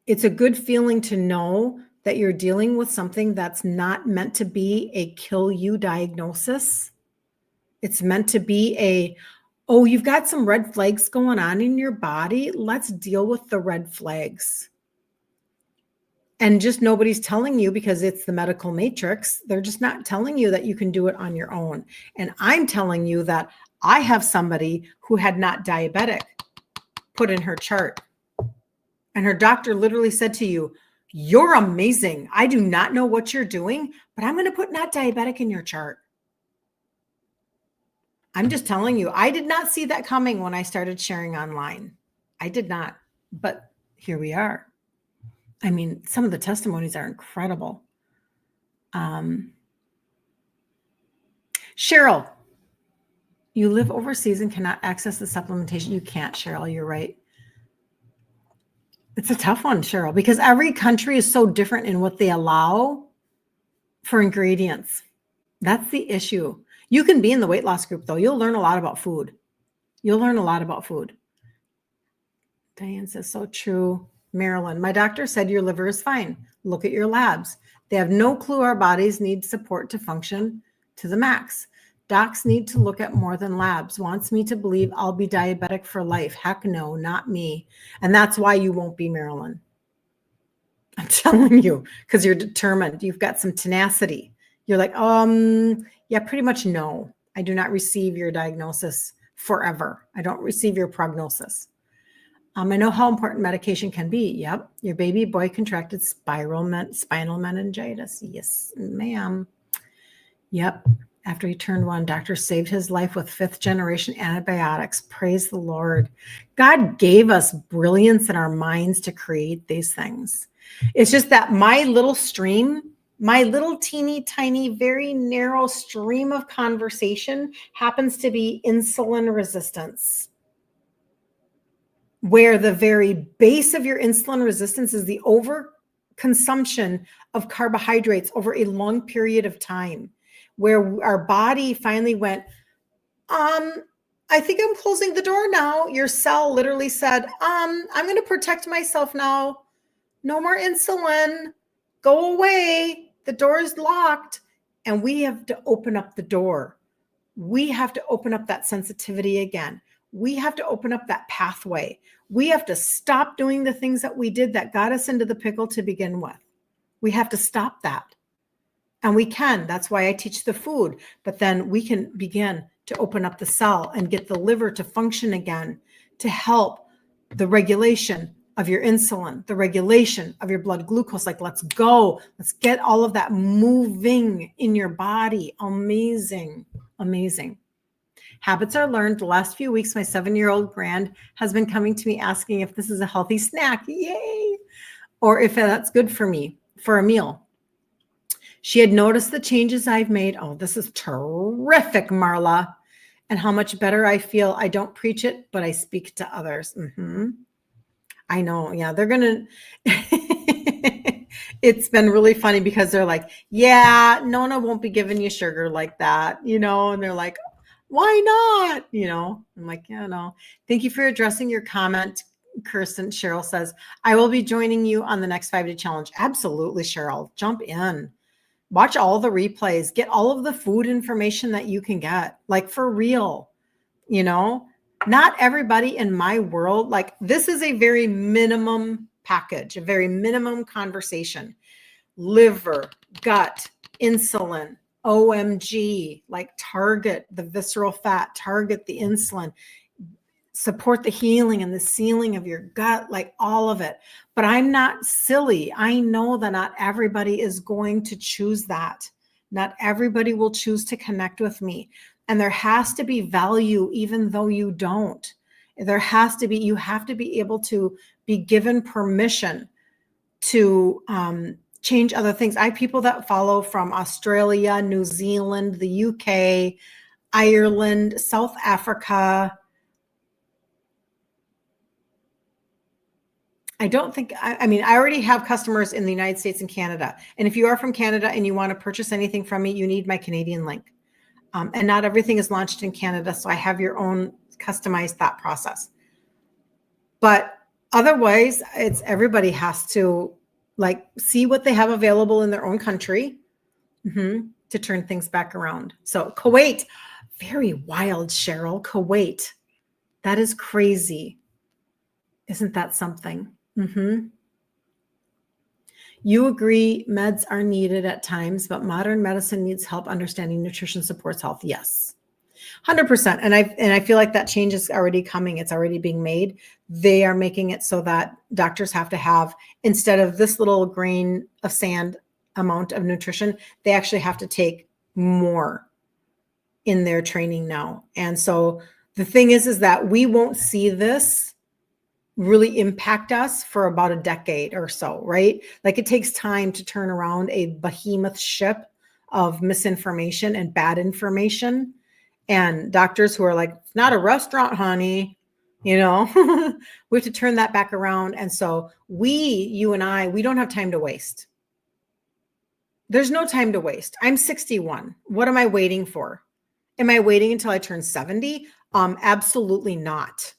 it's a good feeling to know that you're dealing with something that's not meant to be a kill you diagnosis. It's meant to be oh, you've got some red flags going on in your body. Let's deal with the red flags. And just nobody's telling you, because it's the medical matrix. They're just not telling you that you can do it on your own. And I'm telling you that I have somebody who had not diabetic put in her chart. And her doctor literally said to you, you're amazing. I do not know what you're doing, but I'm going to put not diabetic in your chart. I'm just telling you, I did not see that coming when I started sharing online. I did not, but here we are. I mean, some of the testimonies are incredible. Cheryl, you live overseas and cannot access the supplementation. You can't, Cheryl, you're right. It's a tough one, Cheryl, because every country is so different in what they allow for ingredients. That's the issue. You can be in the weight loss group, though. You'll learn a lot about food. Diane says, so true. Marilyn, my doctor said your liver is fine. Look at your labs. They have no clue our bodies need support to function to the max. Docs need to look at more than labs. Wants me to believe I'll be diabetic for life. Heck no, not me. And that's why you won't be, Marilyn. I'm telling you, because you're determined. You've got some tenacity. You're like, yeah, pretty much no. I do not receive your diagnosis forever. I don't receive your prognosis. I know how important medication can be. Yep. Your baby boy contracted spinal meningitis. Yes, ma'am. Yep. After he turned 1, doctor saved his life with 5th generation antibiotics. Praise the Lord. God gave us brilliance in our minds to create these things. It's just that my little stream, my little teeny tiny, very narrow stream of conversation happens to be insulin resistance, where the very base of your insulin resistance is the overconsumption of carbohydrates over a long period of time, where our body finally went, I think I'm closing the door now. Your cell literally said, I'm going to protect myself now. No more insulin. Go away. The door is locked. And we have to open up the door. We have to open up that sensitivity again. We have to open up that pathway. We have to stop doing the things that we did that got us into the pickle to begin with. We have to stop that. And we can. That's why I teach the food. But then we can begin to open up the cell and get the liver to function again, to help the regulation of your insulin, the regulation of your blood glucose. Like, let's go. Let's get all of that moving in your body. Amazing. Amazing. Habits are learned. The last few weeks, my 7-year-old grand has been coming to me asking if this is a healthy snack. Yay. Or if that's good for me for a meal. She had noticed the changes I've made. Oh, this is terrific, Marla. And how much better I feel. I don't preach it, but I speak to others. I know. Yeah, they're going to. It's been really funny because they're like, yeah, Nona won't be giving you sugar like that, and they're like, why not? I'm like, yeah, no. Thank you for addressing your comment, Kirsten. Cheryl says, I will be joining you on the next 5-day challenge. Absolutely, Cheryl. Jump in. Watch all the replays. Get all of the food information that you can get. Like, for real. Not everybody in my world, like, this is a very minimum package, a very minimum conversation. Liver, gut, insulin, OMG, like, target the visceral fat, target the insulin, support the healing and the sealing of your gut, like all of it. But I'm not silly. I know that not everybody is going to choose that. Not everybody will choose to connect with me. And there has to be value, even though you don't. You have to be able to be given permission to change other things. I have people that follow from Australia, New Zealand, the UK, Ireland, South Africa. I don't think, I already have customers in the United States and Canada. And if you are from Canada and you want to purchase anything from me, you need my Canadian link. And not everything is launched in Canada. So I have your own customized thought process. But otherwise, it's everybody has to like see what they have available in their own country to turn things back around. So Kuwait, very wild, Cheryl. Kuwait. That is crazy. Isn't that something? You agree meds are needed at times, but modern medicine needs help understanding nutrition supports health. Yes. 100%. And I feel like that change is already coming. It's already being made. They are making it so that doctors have to have, instead of this little grain of sand amount of nutrition, they actually have to take more in their training now. And so the thing is that we won't see this really impact us for about a decade or so, right? Like it takes time to turn around a behemoth ship of misinformation and bad information. And doctors who are like, it's not a restaurant, honey, we have to turn that back around. And so you and I, we don't have time to waste. There's no time to waste. I'm 61. What am I waiting for? Am I waiting until I turn 70? Absolutely not.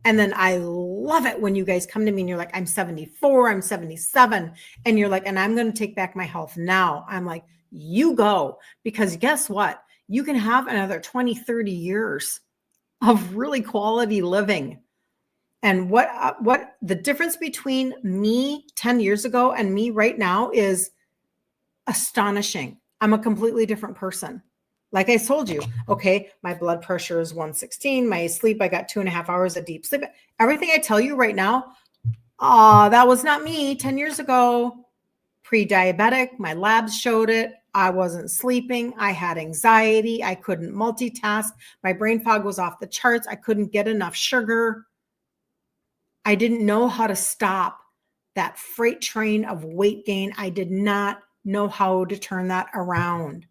And then I love it when you guys come to me and you're like, I'm 74, I'm 77. And you're like, and I'm going to take back my health now. I'm like, you go, because guess what? You can have another 20, 30 years of really quality living. And what the difference between me 10 years ago and me right now is astonishing. I'm a completely different person. Like I told you, okay, my blood pressure is 116. My sleep, I got 2.5 hours of deep sleep. Everything I tell you right now, that was not me 10 years ago. Pre-diabetic, my labs showed it. I wasn't sleeping. I had anxiety. I couldn't multitask. My brain fog was off the charts. I couldn't get enough sugar. I didn't know how to stop that freight train of weight gain. I did not know how to turn that around.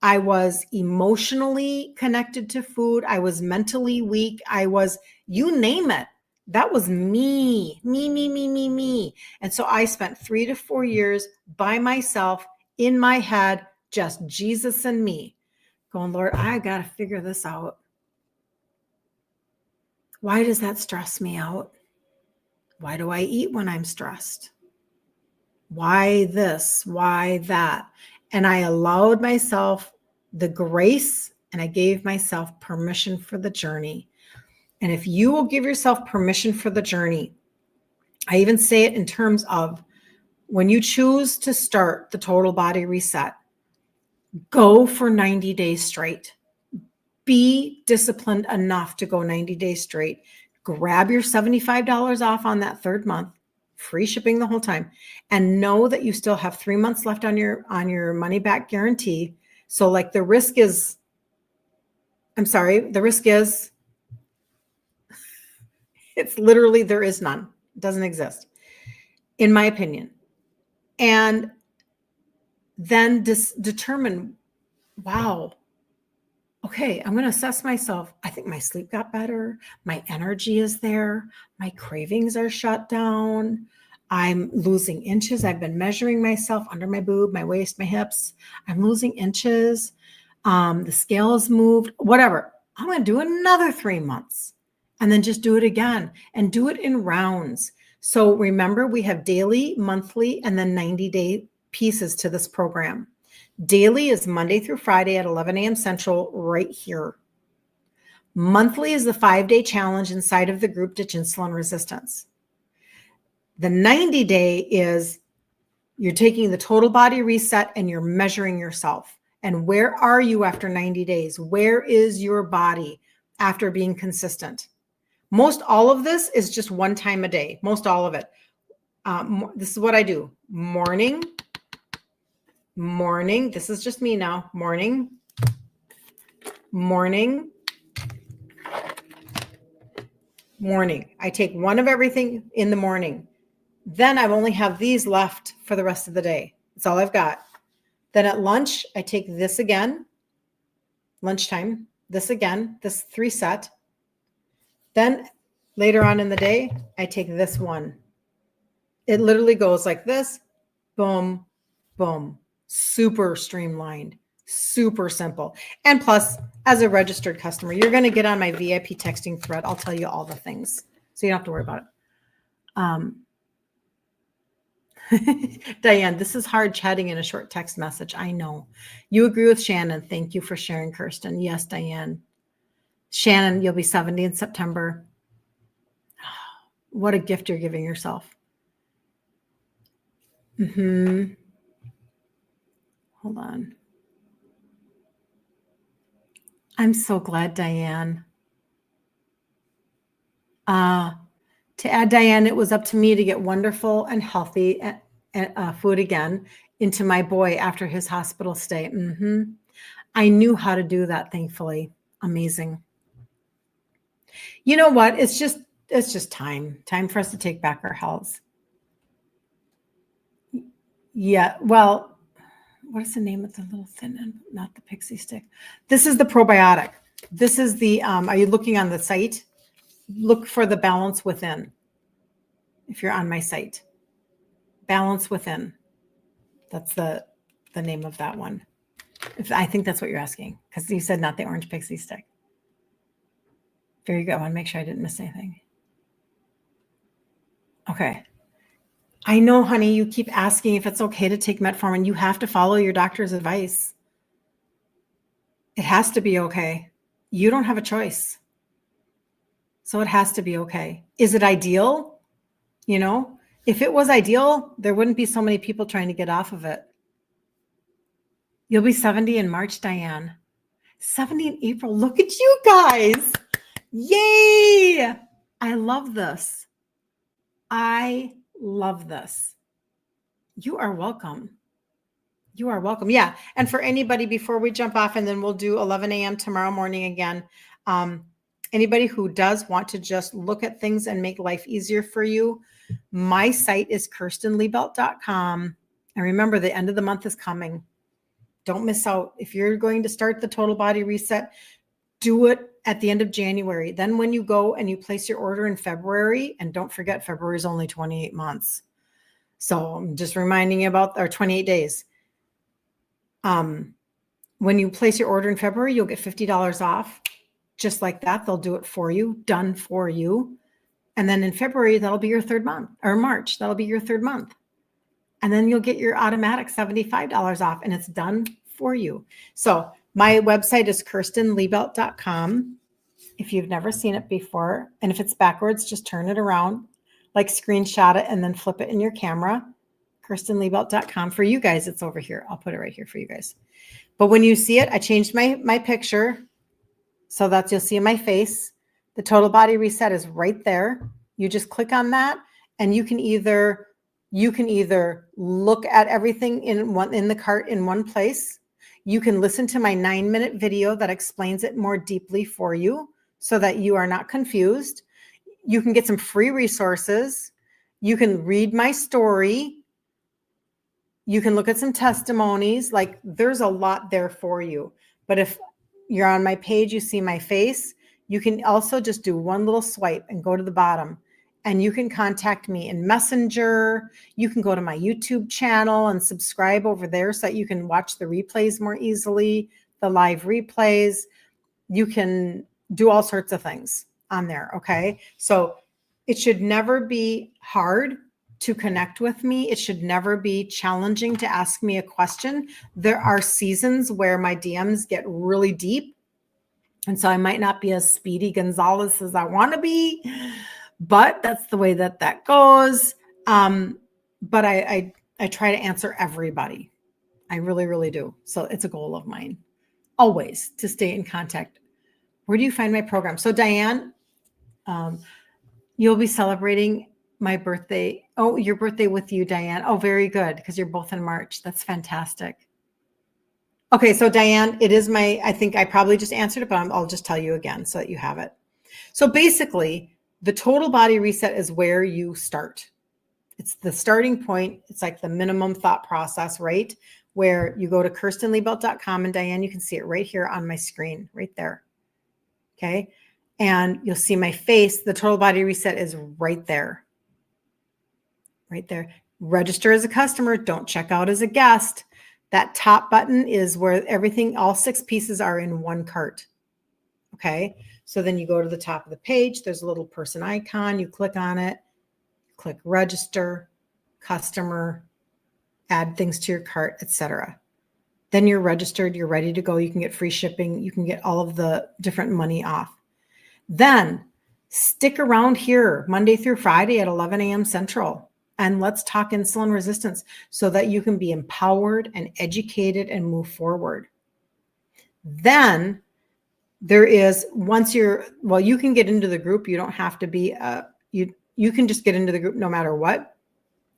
I was emotionally connected to food. I was mentally weak. I was, you name it. That was me. And so I spent 3 to 4 years by myself in my head, just Jesus and me, going, Lord, I got to figure this out. Why does that stress me out? Why do I eat when I'm stressed? Why this? Why that? And I allowed myself the grace and I gave myself permission for the journey. And if you will give yourself permission for the journey, I even say it in terms of when you choose to start the total body reset, go for 90 days straight. Be disciplined enough to go 90 days straight. Grab your $75 off on that third month, free shipping the whole time, and know that you still have 3 months left on your money back guarantee. So like the risk is, it's literally, there is none. It doesn't exist, in my opinion. And then determine, wow, okay, I'm going to assess myself. I think my sleep got better. My energy is there. My cravings are shut down. I'm losing inches. I've been measuring myself under my boob, my waist, my hips. I'm losing inches. The scale has moved, whatever. I'm going to do another 3 months and then just do it again and do it in rounds. So remember, we have daily, monthly, and then 90-day pieces to this program. Daily is Monday through Friday at 11 a.m. Central right here. Monthly is the 5-day challenge inside of the group Ditch Insulin Resistance. The 90-day is you're taking the total body reset and you're measuring yourself. And where are you after 90 days? Where is your body after being consistent? Most all of this is just one time a day. Most all of it. This is what I do. Morning. This is just me now. Morning. I take one of everything in the morning. Then I only have these left for the rest of the day. That's all I've got. Then at lunch, I take this again. Lunchtime, this again, this 3 set. Then later on in the day, I take this one. It literally goes like this. Boom, boom. Super streamlined. Super simple. And plus, as a registered customer, you're going to get on my VIP texting thread. I'll tell you all the things, so you don't have to worry about it. Diane, this is hard chatting in a short text message. I know. You agree with Shannon. Thank you for sharing, Kirsten. Yes, Diane. Shannon, you'll be 70 in September. What a gift you're giving yourself. Hold on. I'm so glad, Diane. To add, Diane, it was up to me to get wonderful and healthy food again into my boy after his hospital stay. I knew how to do that, thankfully. Amazing. You know what? It's just time for us to take back our health. Yeah. Well, what is the name of the little thin end? Not the pixie stick. This is the probiotic. This is the, are you looking on the site? Look for the balance within. If you're on my site, balance within. That's the name of that one. I think that's what you're asking, because you said not the orange pixie stick. Very good. I want to make sure I didn't miss anything. Okay. I know, honey, you keep asking if it's okay to take metformin. You have to follow your doctor's advice. It has to be okay. You don't have a choice. So it has to be okay. Is it ideal? You know, if it was ideal, there wouldn't be so many people trying to get off of it. You'll be 70 in March, Diane. 70 in April. Look at you guys. Yay. I love this. I love this. You are welcome. You are welcome. Yeah. And for anybody, before we jump off, and then we'll do 11 a.m. tomorrow morning again. Anybody who does want to just look at things and make life easier for you, my site is KirstenLiebelt.com. And remember, the end of the month is coming. Don't miss out. If you're going to start the total body reset, do it at the end of January. Then when you go and you place your order in February, and don't forget, February is only 28 months. So I'm just reminding you about our 28 days. When you place your order in February, you'll get $50 off. Just like that, they'll do it for you, done for you. And then in February, that'll be your third month, or March, that'll be your third month. And then you'll get your automatic $75 off, and it's done for you. So my website is KirstenLiebelt.com. If you've never seen it before, and if it's backwards, just turn it around, like screenshot it, and then flip it in your camera. KirstenLiebelt.com. For you guys, it's over here. I'll put it right here for you guys. But when you see it, I changed my picture. So that's, you'll see my face. The total body reset is right there. You just click on that, and you can either look at everything in the cart in one place. You can listen to my 9-minute video that explains it more deeply for you so that you are not confused. You can get some free resources. You can read my story. You can look at some testimonies. Like, there's a lot there for you. But if you're on my page, you see my face, you can also just do one little swipe and go to the bottom, and you can contact me in Messenger. You can go to my YouTube channel and subscribe over there so that you can watch the replays more easily, the live replays. You can do all sorts of things on there. Okay. So it should never be hard to connect with me. It should never be challenging to ask me a question. There are seasons where my DMs get really deep, and so I might not be as Speedy Gonzalez as I want to be, but that's the way that goes. But I try to answer everybody. I really, really do. So it's a goal of mine always to stay in contact. Where do you find my program? So Diane, you'll be celebrating my birthday. Oh, your birthday with you, Diane. Oh, very good. Because you're both in March. That's fantastic. Okay. So Diane, it is I think I probably just answered it, but I'll just tell you again so that you have it. So basically, the total body reset is where you start. It's the starting point. It's like the minimum thought process, right? Where you go to KirstenLiebelt.com, and Diane, you can see it right here on my screen, right there. Okay. And you'll see my face. The total body reset is right there. Right there. Register as a customer. Don't check out as a guest. That top button is where everything, all 6 pieces are in one cart. Okay. So then you go to the top of the page. There's a little person icon. You click on it, click register, customer, add things to your cart, etc. Then you're registered. You're ready to go. You can get free shipping. You can get all of the different money off. Then stick around here Monday through Friday at 11 a.m. Central. And let's talk insulin resistance so that you can be empowered and educated and move forward. Then there is, once you're, well, you can get into the group. You don't have to be, you can just get into the group no matter what.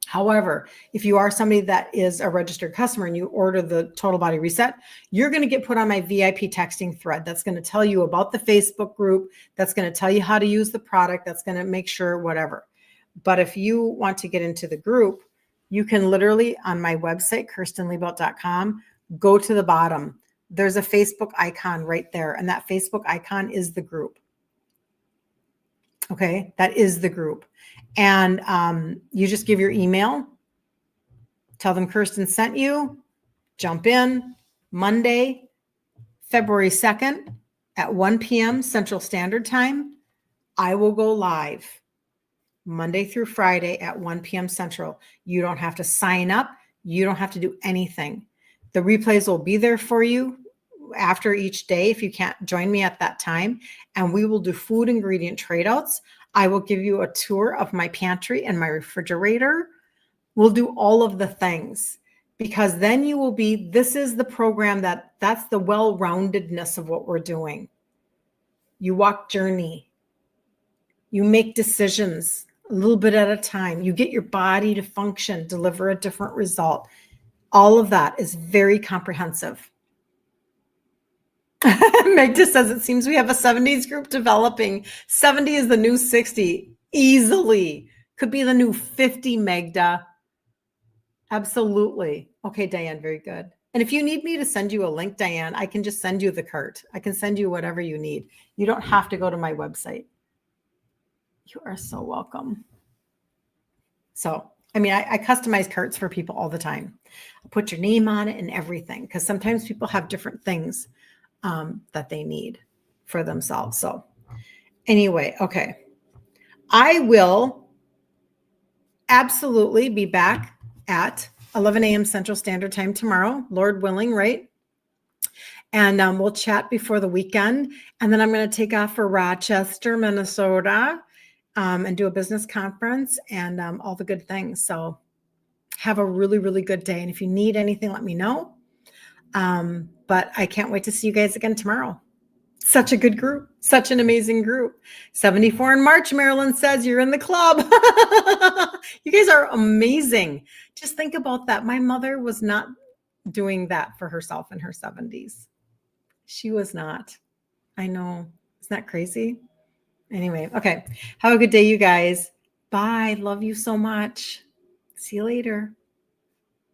However, if you are somebody that is a registered customer and you order the Total Body Reset, you're going to get put on my VIP texting thread. That's going to tell you about the Facebook group. That's going to tell you how to use the product. That's going to make sure whatever. But if you want to get into the group, you can literally on my website, KirstenLiebelt.com, go to the bottom. There's a Facebook icon right there. And that Facebook icon is the group. Okay, that is the group. And you just give your email, tell them Kirsten sent you, jump in Monday, February 2nd at 1 p.m. Central Standard Time. I will go live Monday through Friday at 1 p.m. Central. You don't have to sign up. You don't have to do anything. The replays will be there for you after each day if you can't join me at that time. And we will do food ingredient trade outs. I will give you a tour of my pantry and my refrigerator. We'll do all of the things because then you will be, this is the program that's the well-roundedness of what we're doing. You walk journey. You make decisions a little bit at a time. You get your body to function, deliver a different result. All of that is very comprehensive. Meg just says, it seems we have a 70s group developing. 70 is the new 60. Easily. Could be the new 50, Megda. Absolutely. Okay, Diane, very good. And if you need me to send you a link, Diane, I can just send you the cart. I can send you whatever you need. You don't have to go to my website. You are so welcome. So, I mean, I customize carts for people all the time. I put your name on it and everything because sometimes people have different things that they need for themselves. So anyway, okay. I will absolutely be back at 11 a.m. Central Standard Time tomorrow, Lord willing, right? And we'll chat before the weekend. And then I'm going to take off for Rochester, Minnesota, and do a business conference and all the good things. So have a really, really good day. And if you need anything, let me know. But I can't wait to see you guys again tomorrow. Such a good group. Such an amazing group. 74 in March, Marilyn says you're in the club. You guys are amazing. Just think about that. My mother was not doing that for herself in her 70s. She was not. I know. Isn't that crazy? Anyway, okay. Have a good day, you guys. Bye. Love you so much. See you later.